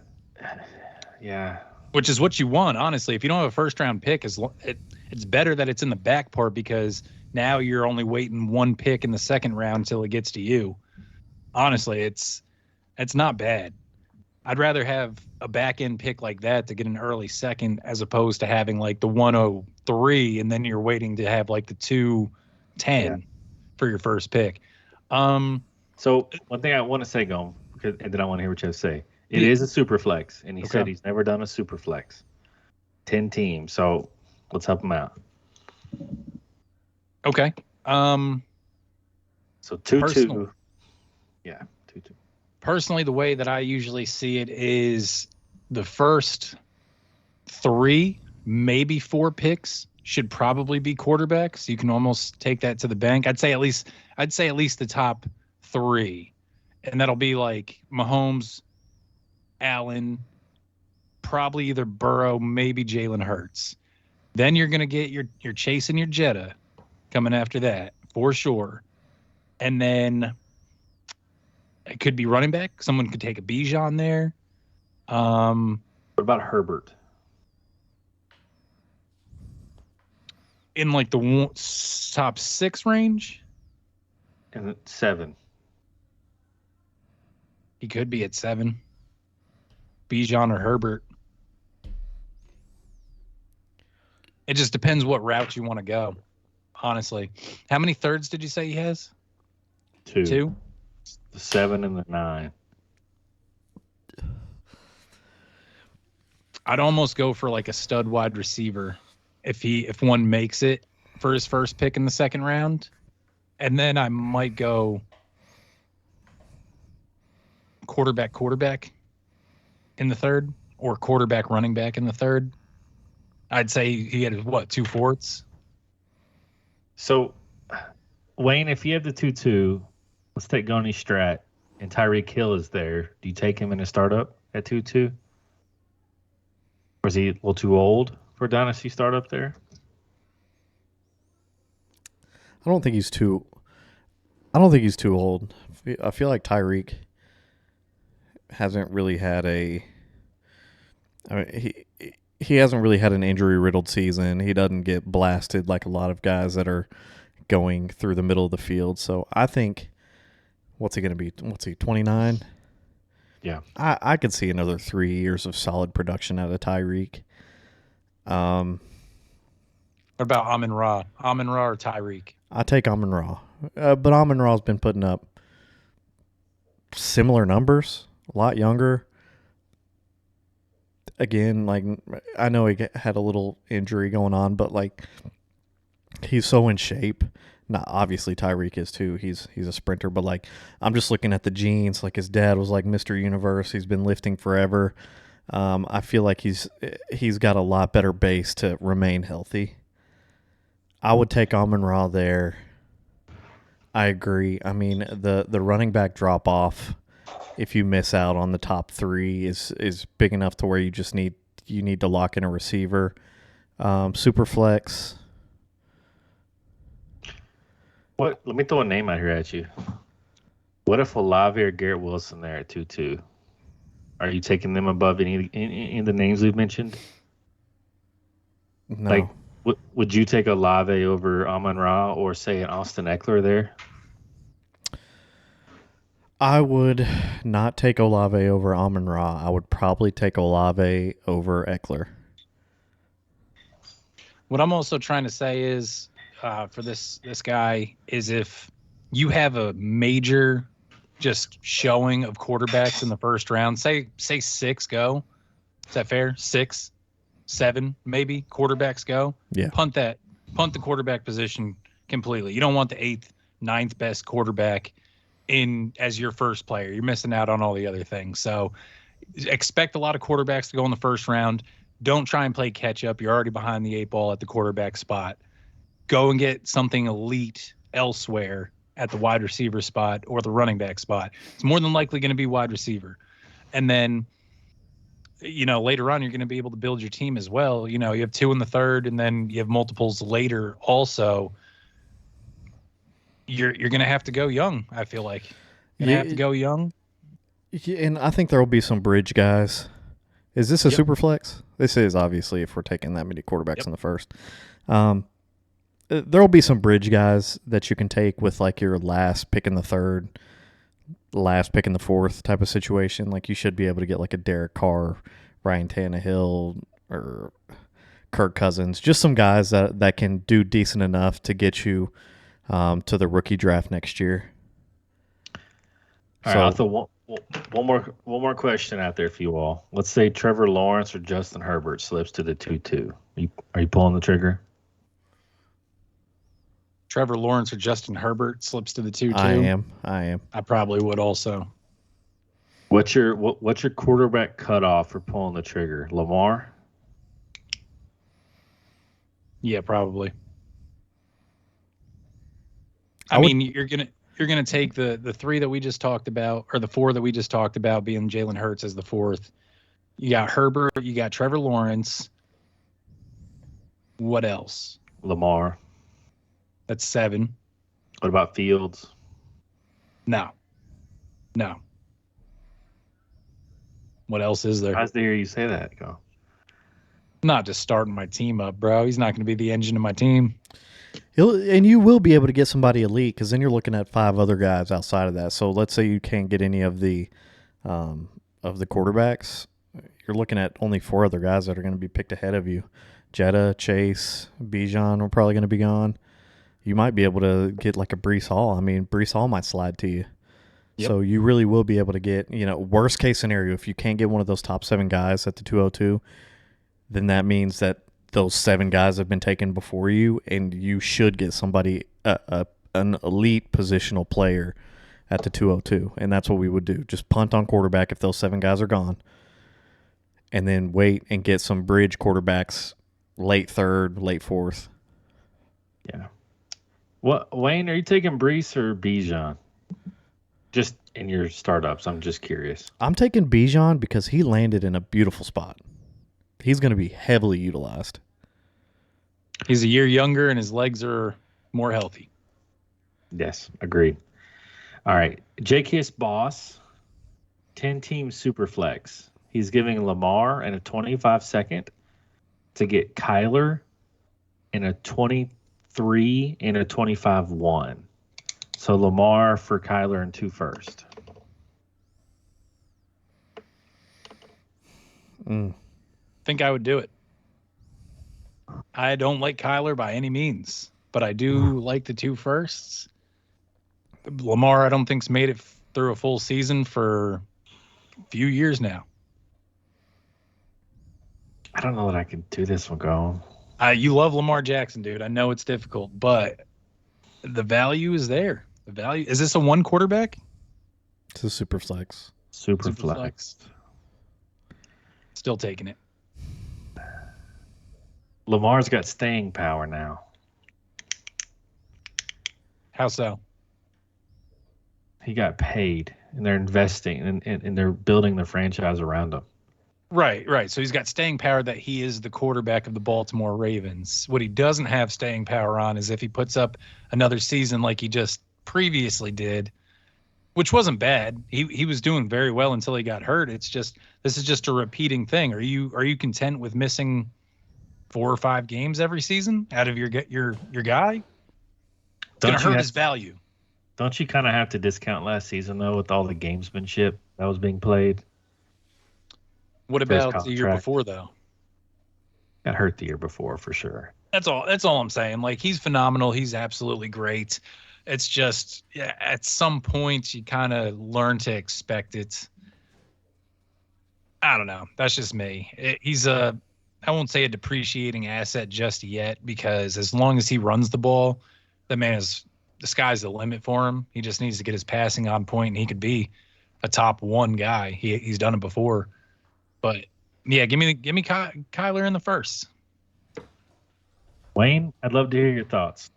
Yeah. Which is what you want, honestly. If you don't have a first-round pick, it's better that it's in the back part because now you're only waiting 1 pick in the second round until it gets to you. Honestly, it's not bad. I'd rather have a back-end pick like that to get an early second as opposed to having like the 103 and then you're waiting to have like the 210 for your first pick. So one thing I want to say, Gome, and then I want to hear what you have to say. It is a super flex, and he said he's never done a super flex. 10 teams, so let's help him out. Okay. So 2-2. Yeah, 2-2. Personally, the way that I usually see it is the first 3, maybe 4 picks should probably be quarterbacks. You can almost take that to the bank. I'd say at least the top 3, and that'll be like Mahomes, Allen, probably either Burrow, maybe Jalen Hurts. Then you're gonna get your Chase and your Jetta coming after that for sure, and then it could be running back. Someone could take a Bijan there. What about Herbert? In like the top 6 range? And 7. He could be at 7. Bijan or Herbert. It just depends what route you want to go, honestly. How many thirds did you say he has? 2. 2? The 7 and the 9. I'd almost go for like a stud wide receiver if one makes it for his first pick in the second round. And then I might go quarterback in the third or quarterback running back in the third. I'd say he had, 2/4? So, Wayne, if you have the 2-2, let's take Goni Strat, and Tyreek Hill is there. Do you take him in a startup at 2-2? Or is he a little too old for a dynasty startup there? I don't think he's too old. I feel like Tyreek hasn't really had he hasn't really had an injury-riddled season. He doesn't get blasted like a lot of guys that are going through the middle of the field. So I think, what's he going to be? 29? Yeah. I could see another 3 years of solid production out of Tyreek. What about Amon-Ra? Amon-Ra or Tyreek? I take Amon-Ra. But Amon-Ra's been putting up similar numbers, a lot younger. Again, like, I know he had a little injury going on, but like, he's so in shape. Not obviously Tyreek is too. He's a sprinter, but like, I'm just looking at the genes. Like, his dad was like Mr. Universe. He's been lifting forever. I feel like he's got a lot better base to remain healthy. I would take Amon-Ra there. I agree. I mean, the running back drop off, if you miss out on the top 3, is big enough to where you need to lock in a receiver. Super flex. Let me throw a name out here at you. What if Olave or Garrett Wilson there at 2-2? Are you taking them above any of the names we've mentioned? No. Like, would you take Olave over Amon-Ra or say an Austin Eckler there? I would not take Olave over Amon-Ra. I would probably take Olave over Eckler. What I'm also trying to say is, for this guy, is if you have a major just showing of quarterbacks in the first round, say 6 go. Is that fair? 6, 7, maybe quarterbacks go. Yeah. Punt the quarterback position completely. You don't want the 8th, 9th best quarterback in as your first player. You're missing out on all the other things. So expect a lot of quarterbacks to go in the first round. Don't try and play catch up. You're already behind the 8 ball at the quarterback spot. Go and get something elite elsewhere at the wide receiver spot or the running back spot. It's more than likely going to be wide receiver. And then, later on, you're going to be able to build your team as well. You have 2 in the 3rd, and then you have multiples later also. You're going to have to go young, I feel like. You're going to have to go young. Yeah, and I think there will be some bridge guys. Is this a super flex? This is, obviously, if we're taking that many quarterbacks in the first. There will be some bridge guys that you can take with like your last pick in the 3rd, last pick in the 4th type of situation. Like, you should be able to get like a Derek Carr, Ryan Tannehill, or Kirk Cousins. Just some guys that can do decent enough to get you to the rookie draft next year. All right, I'll throw one more question out there for you all. Let's say Trevor Lawrence or Justin Herbert slips to the 2-2. Are you pulling the trigger? Trevor Lawrence or Justin Herbert slips to the 2-2. I am. I probably would also. What's your quarterback cutoff for pulling the trigger? Lamar? Yeah, probably. I mean, you're gonna take the 3 that we just talked about, or the 4 that we just talked about, being Jalen Hurts as the 4th. You got Herbert. You got Trevor Lawrence. What else? Lamar. That's 7. What about Fields? No. What else is there? Nice to hear you say that. Go. Not just starting my team up, bro. He's not going to be the engine of my team. And you will be able to get somebody elite, because then you're looking at 5 other guys outside of that. So let's say you can't get any of the quarterbacks. You're looking at only 4 other guys that are going to be picked ahead of you. Jetta, Chase, Bijan are probably going to be gone. You might be able to get like a Breece Hall. I mean, Breece Hall might slide to you. Yep. So you really will be able to get, worst case scenario, if you can't get one of those top 7 guys at the 202, then that means that those 7 guys have been taken before you, and you should get somebody, an elite positional player at the 202. And that's what we would do. Just punt on quarterback if those 7 guys are gone, and then wait and get some bridge quarterbacks late third, late fourth. Yeah. What, Wayne, are you taking Brees or Bijan? Just in your startups, I'm just curious. I'm taking Bijan because he landed in a beautiful spot. He's going to be heavily utilized. He's a year younger and his legs are more healthy. Yes, agreed. All right. J.K.'s boss, 10-team Superflex. He's giving Lamar and a 25-second to get Kyler in a 23 and a 25-1. So Lamar for Kyler and 2 first. Think I would do it. I don't like Kyler by any means, but I do like the 2 firsts. Lamar, I don't think's made it through a full season for a few years now. I don't know that I can do this one, go. You love Lamar Jackson, dude. I know it's difficult, but the value is there. The value is this a 1 quarterback? It's a super flex. Super flex. Still taking it. Lamar's got staying power now. How so? He got paid, and they're investing, and they're building the franchise around him. Right. So he's got staying power that he is the quarterback of the Baltimore Ravens. What he doesn't have staying power on is if he puts up another season like he just previously did, which wasn't bad. He was doing very well until he got hurt. It's just this is just a repeating thing. Are you content with missing 4 or 5 games every season out of your guy? It's going to hurt his value. Don't you kind of have to discount last season, though, with all the gamesmanship that was being played? What about the year before, though? Got hurt the year before, for sure. That's all I'm saying. Like, he's phenomenal. He's absolutely great. It's just at some point you kind of learn to expect it. I don't know. That's just me. He's I won't say a depreciating asset just yet, because as long as he runs the ball, the sky's the limit for him. He just needs to get his passing on point, and he could be a top 1 guy. He's done it before. But yeah, give me Kyler in the first. Wayne, I'd love to hear your thoughts.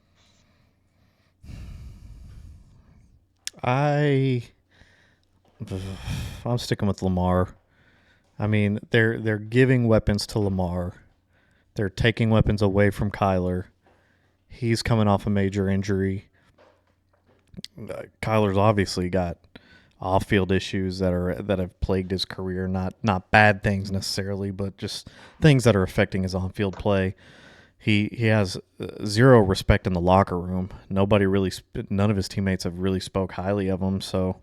I'm sticking with Lamar. I mean, they're giving weapons to Lamar. They're taking weapons away from Kyler. He's coming off a major injury. Kyler's obviously got off-field issues that have plagued his career. Not bad things necessarily, but just things that are affecting his on-field play. He has zero respect in the locker room. None of his teammates have really spoke highly of him. So,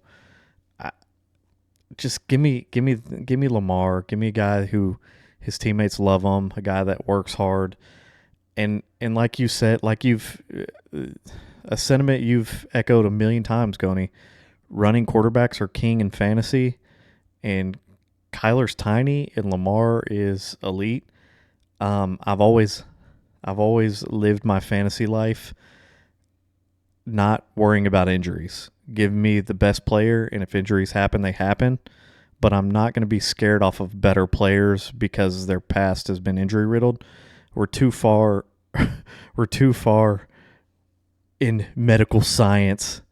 just give me Lamar. Give me a guy who his teammates love him, a guy that works hard, and like you said, like a sentiment you've echoed a million times, Goni. Running quarterbacks are king in fantasy, and Kyler's tiny and Lamar is elite. I've always lived my fantasy life not worrying about injuries. Give me the best player, and if injuries happen, they happen. But I'm not going to be scared off of better players because their past has been injury riddled. We're too far in medical science.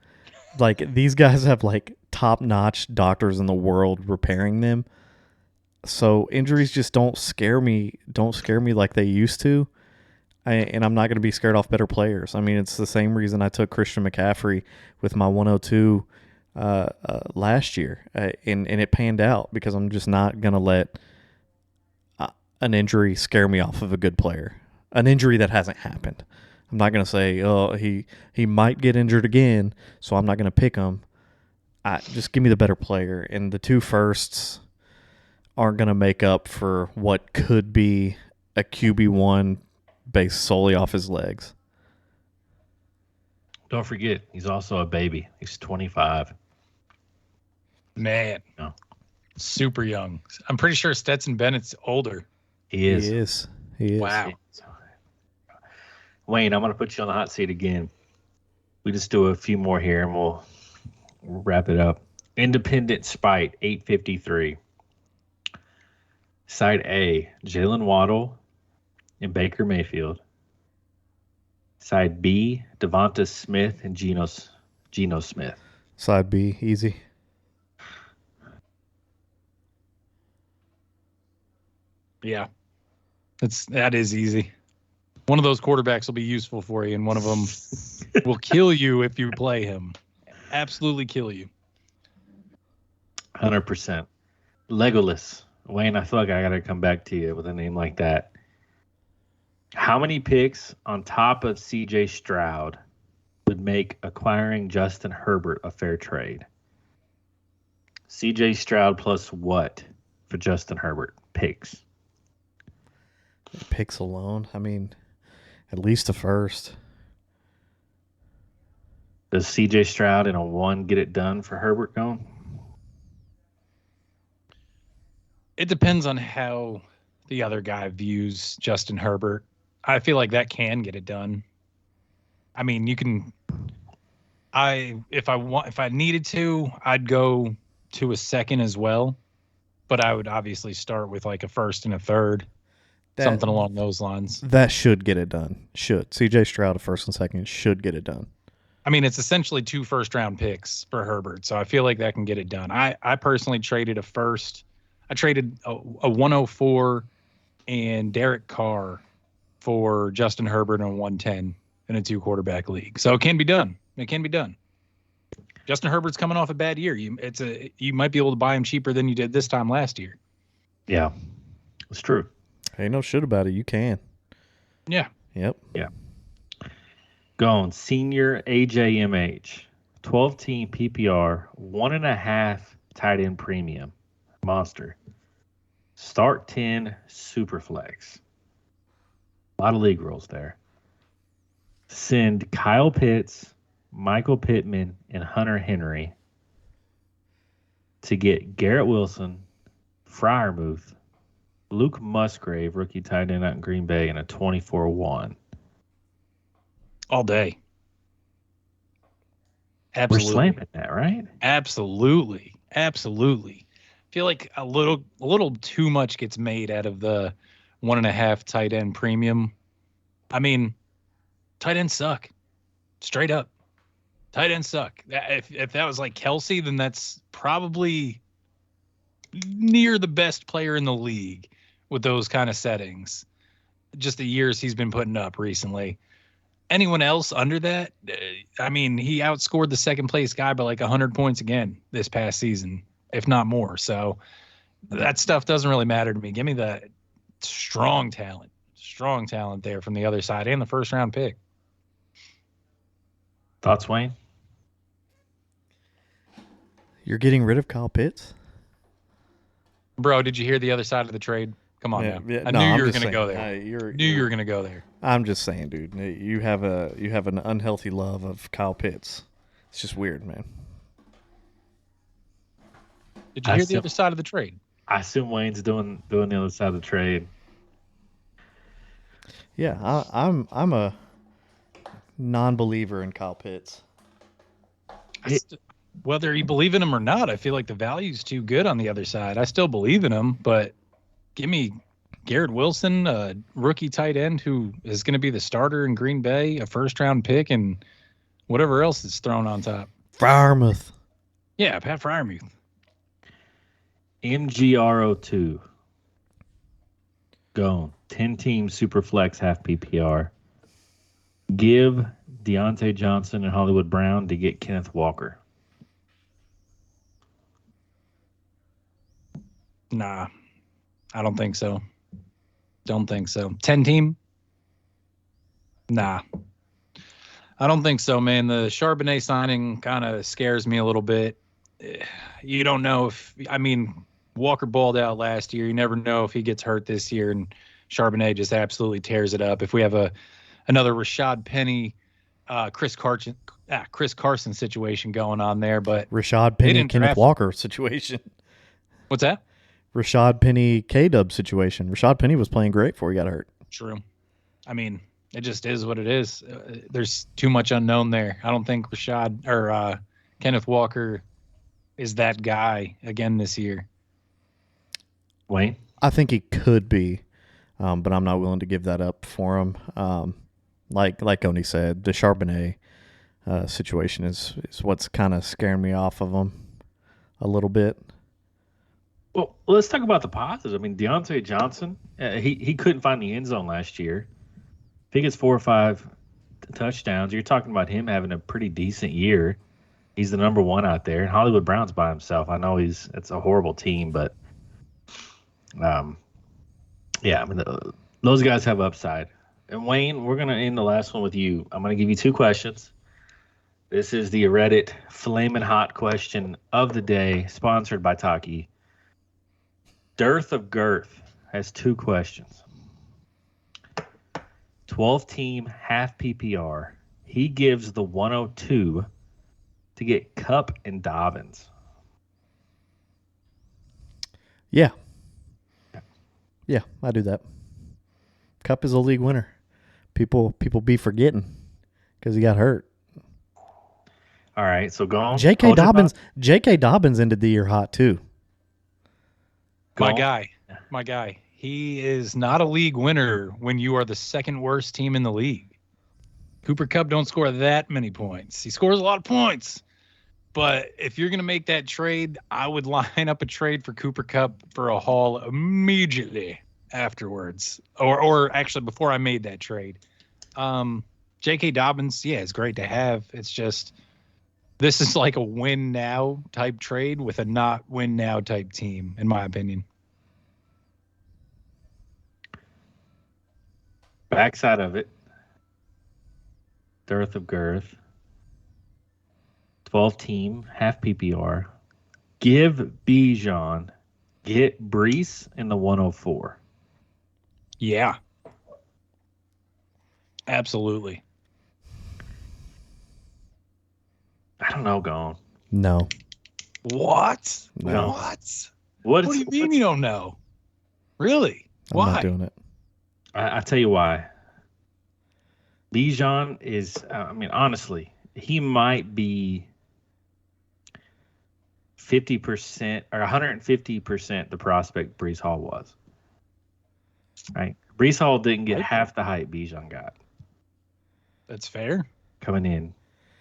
Like, these guys have like top-notch doctors in the world repairing them. So injuries just don't scare me like they used to. And I'm not going to be scared off better players. I mean, it's the same reason I took Christian McCaffrey with my 102 last year, and it panned out because I'm just not going to let an injury scare me off of a good player, an injury that hasn't happened. I'm not going to say, oh, he might get injured again, so I'm not going to pick him. Just give me the better player, and the 2 firsts aren't going to make up for what could be a QB1 based solely off his legs. Don't forget, he's also a baby. He's 25. Man, no. Super young. I'm pretty sure Stetson Bennett's older. He is. Wow. Wayne, I'm going to put you on the hot seat again. We just do a few more here, and we'll wrap it up. Independent Spite, 853. Side A, Jalen Waddle, and Baker Mayfield. Side B, Devonta Smith and Geno Smith. Side B, easy. Yeah, that is easy. One of those quarterbacks will be useful for you, and one of them will kill you if you play him. Absolutely kill you. 100%. Legolas. Wayne, I feel like I got to come back to you with a name like that. How many picks on top of C.J. Stroud would make acquiring Justin Herbert a fair trade? C.J. Stroud plus what for Justin Herbert? Picks. Picks alone? I mean, at least a first. Does C.J. Stroud in a 1 get it done for Herbert going? It depends on how the other guy views Justin Herbert. I feel like that can get it done. I mean, you can. If I needed to, I'd go to a second as well, but I would obviously start with like a first and a third, something along those lines. That should get it done. Should C.J. Stroud a first and second should get it done. I mean, it's essentially 2 first-round picks for Herbert, so I feel like that can get it done. I personally traded a first. I traded a 104 and Derek Carr for Justin Herbert on 110 in a 2-quarterback league. So it can be done. It can be done. Justin Herbert's coming off a bad year. You might be able to buy him cheaper than you did this time last year. Yeah, it's true. Ain't no shit about it. You can. Yeah. Yep. Yeah. Going senior AJMH, 12-team PPR, 1.5 tight end premium. Monster. Start 10 super flex. A lot of league rules there. Send Kyle Pitts, Michael Pittman, and Hunter Henry to get Garrett Wilson, Freiermuth, Luke Musgrave, rookie tight end out in Green Bay, and a 24-1. All day. Absolutely. We're slamming that, right? Absolutely. Absolutely. I feel like a little too much gets made out of the 1.5 tight end premium. I mean, tight ends suck. Straight up. Tight ends suck. If that was like Kelsey, then that's probably near the best player in the league with those kind of settings. Just the years he's been putting up recently. Anyone else under that? I mean, he outscored the second place guy by like 100 points again this past season, if not more. So that stuff doesn't really matter to me. Give me the strong talent there from the other side and the first round pick. Thoughts, Wayne? You're getting rid of Kyle Pitts? Bro, did you hear the other side of the trade? Come on now. Yeah, I knew you were going to go there. You were going to go there. I'm just saying, dude. You have an unhealthy love of Kyle Pitts. It's just weird, man. Did you hear the other side of the trade? I assume Wayne's doing the other side of the trade. Yeah, I'm a non-believer in Kyle Pitts. Whether you believe in him or not, I feel like the value's too good on the other side. I still believe in him, but give me Garrett Wilson, a rookie tight end who is going to be the starter in Green Bay, a first-round pick, and whatever else is thrown on top. Freiermuth. Yeah, Pat Freiermuth. MGRO2. Gone. 10-team super flex half PPR. Give Deontay Johnson and Hollywood Brown to get Kenneth Walker. Nah, I don't think so. Don't think so. 10-team? Nah. I don't think so, man. The Charbonnet signing kind of scares me a little bit. You don't know if, I mean, Walker balled out last year. You never know if he gets hurt this year, and Charbonnet just absolutely tears it up. If we have another Rashad Penny, Chris Carson situation going on there, but Rashad Penny, Kenneth Walker situation. What's that? Rashad Penny, K-Dub situation. Rashad Penny was playing great before he got hurt. True. I mean, it just is what it is. There's too much unknown there. I don't think Kenneth Walker is that guy again this year. Wayne? I think he could be. but I'm not willing to give that up for him. Like Oni said, the Charbonnet situation is what's kind of scaring me off of him a little bit. Well, let's talk about the positives. I mean, Deontay Johnson, he couldn't find the end zone last year. If he gets 4 or 5 touchdowns, you're talking about him having a pretty decent year. He's the number one out there, and Hollywood Brown's by himself. I know it's a horrible team, but yeah, I mean, those guys have upside. And Wayne, we're gonna end the last one with you. I'm gonna give you 2 questions. This is the Reddit flaming hot question of the day, sponsored by Taki. Dearth of Girth has 2 questions. 12-team half PPR. He gives the 102 to get Kupp and Dobbins. Yeah, I do that. Kupp is a league winner. People be forgetting because he got hurt. All right, so go on. J.K. Dobbins ended the year hot too. My guy. He is not a league winner when you are the second worst team in the league. Cooper Kupp don't score that many points. He scores a lot of points. But if you're going to make that trade, I would line up a trade for Cooper Kupp for a haul immediately afterwards. Or actually before I made that trade. J.K. Dobbins, yeah, it's great to have. It's just this is like a win now type trade with a not win now type team, in my opinion. Backside of it, Dearth of Girth, 12-team, half PPR. Give Bijan, get Breece in the 104. Yeah. Absolutely. I don't know, Gone. No. What? No. What do you mean you don't know? Really? Why? I'm not doing it. I tell you why. Bijan is, I mean, honestly, he might be 50% or 150% the prospect Breece Hall was. Right? Breece Hall didn't get half the hype Bijan got. That's fair. Coming in.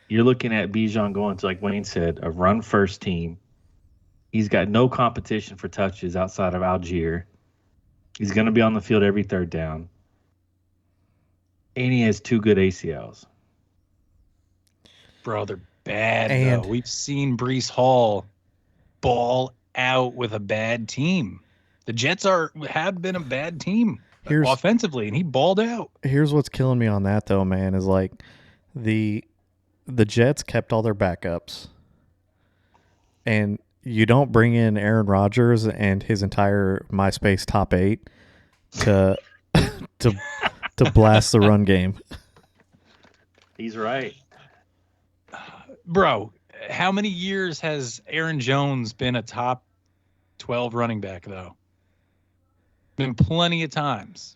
You're looking at Bijan going to, like Wayne said, a run-first team. He's got no competition for touches outside of Algier. He's going to be on the field every third down. And he has 2 good ACLs. Bro, they're bad, though. We've seen Breece Hall ball out with a bad team. The Jets have been a bad team offensively, and he balled out. Here's what's killing me on that, though, man, is like the Jets kept all their backups. And you don't bring in Aaron Rodgers and his entire MySpace top 8 to blast the run game. He's right. Bro, how many years has Aaron Jones been a top 12 running back, though? Been plenty of times.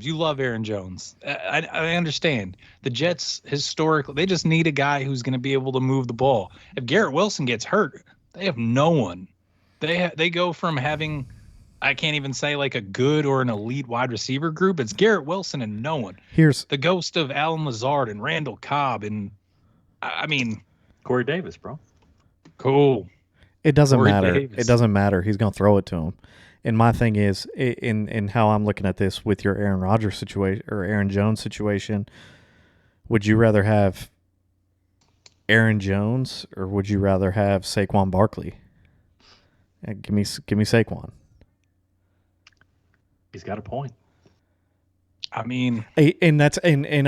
You love Aaron Jones. I understand. The Jets, historically, they just need a guy who's going to be able to move the ball. If Garrett Wilson gets hurt, they have no one. They go from having, I can't even say like a good or an elite wide receiver group. It's Garrett Wilson and no one. Here's the ghost of Alan Lazard and Randall Cobb and, I mean, Corey Davis, bro. Cool. It doesn't matter. It doesn't matter. He's going to throw it to him. And my thing is, in how I'm looking at this with your Aaron Rodgers situation or Aaron Jones situation, would you rather have Aaron Jones or would you rather have Saquon Barkley? Give me Saquon. He's got a point. I mean, and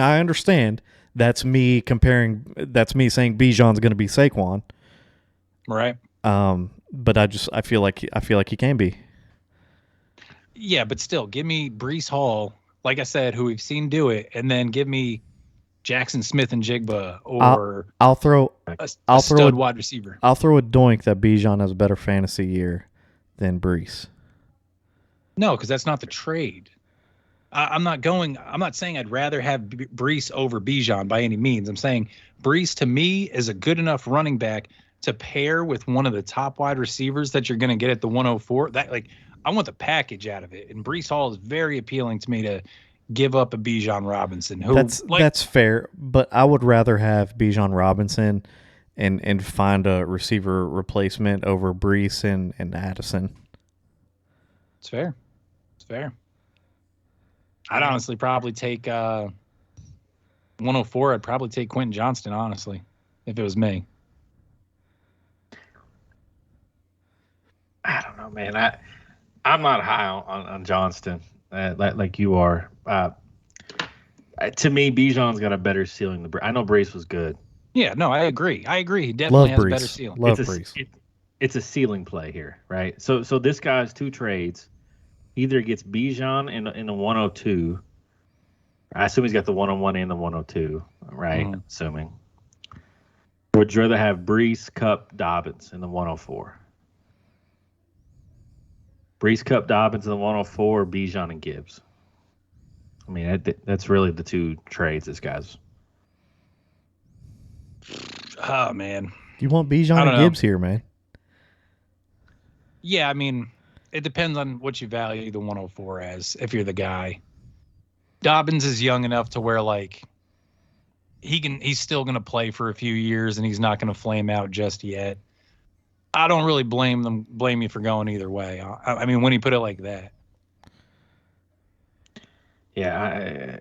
I understand that's me comparing. That's me saying Bijan's going to be Saquon, right? But I feel like he can be. Yeah, but still, give me Breece Hall, like I said, who we've seen do it, and then give me Jackson Smith and Jigba, or I'll throw stud wide receiver. I'll throw a doink that Bijan has a better fantasy year than Breece. No, because that's not the trade. I'm not saying I'd rather have Breece over Bijan by any means. I'm saying Breece to me is a good enough running back to pair with one of the top wide receivers that you're going to get at the 104. That, like, I want the package out of it. And Breece Hall is very appealing to me to give up a Bijan Robinson. Who that's fair, but I would rather have Bijan Robinson and find a receiver replacement over Breece and Addison. It's fair. It's fair. I'd honestly probably take 104. I'd probably take Quentin Johnston, honestly, if it was me. I don't know, man. I'm not high on Johnston like you are. To me, Bijan's got a better ceiling. I know Breece was good. Yeah, no, I agree. He definitely has a better ceiling. Love Breece. It's a ceiling play here, right? So this guy's 2 trades. Either gets Bijan in the 102. I assume he's got the 101 and the 102, right? Mm-hmm. Assuming. Would you rather have Breece, Kupp, Dobbins in the 104? Breece, Kupp, Dobbins in the 104, or Bijan and Gibbs? I mean, that's really the 2 trades this guy's. Oh, man. You want Bijan and Gibbs here, man. Yeah, I mean, it depends on what you value the 104 as, if you're the guy. Dobbins is young enough to where, like, he's still going to play for a few years, and he's not going to flame out just yet. I don't really blame you for going either way. I mean, when you put it like that. Yeah,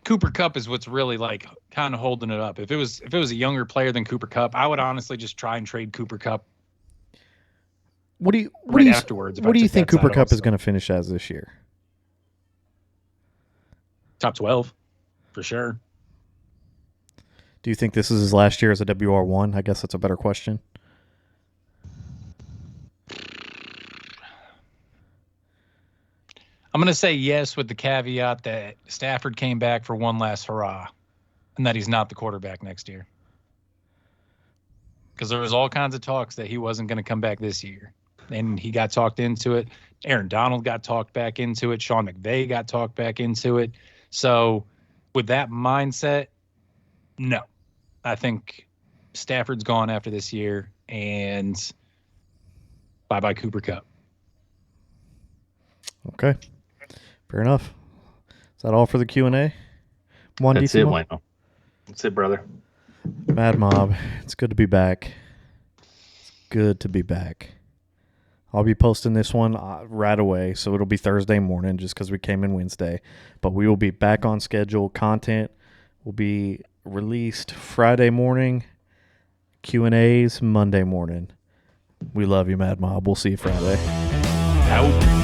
Cooper Kupp is what's really like kind of holding it up. If it was a younger player than Cooper Kupp, I would honestly just try and trade Cooper Kupp. What do you think Cooper Kupp is going to finish as this year? Top 12, for sure. Do you think this is his last year as a WR1? I guess that's a better question. I'm going to say yes with the caveat that Stafford came back for one last hurrah and that he's not the quarterback next year. Because there was all kinds of talks that he wasn't going to come back this year. And he got talked into it. Aaron Donald got talked back into it. Sean McVay got talked back into it. So with that mindset, no. I think Stafford's gone after this year, and bye-bye Cooper Kupp. Okay. Fair enough. Is that all for the Q&A? That's it, Wayno. That's it, brother. Mad Mob, it's good to be back. It's good to be back. I'll be posting this one right away, so it'll be Thursday morning just because we came in Wednesday. But we will be back on schedule. Content will be released Friday morning. Q&As Monday morning. We love you, Mad Mob. We'll see you Friday. Out.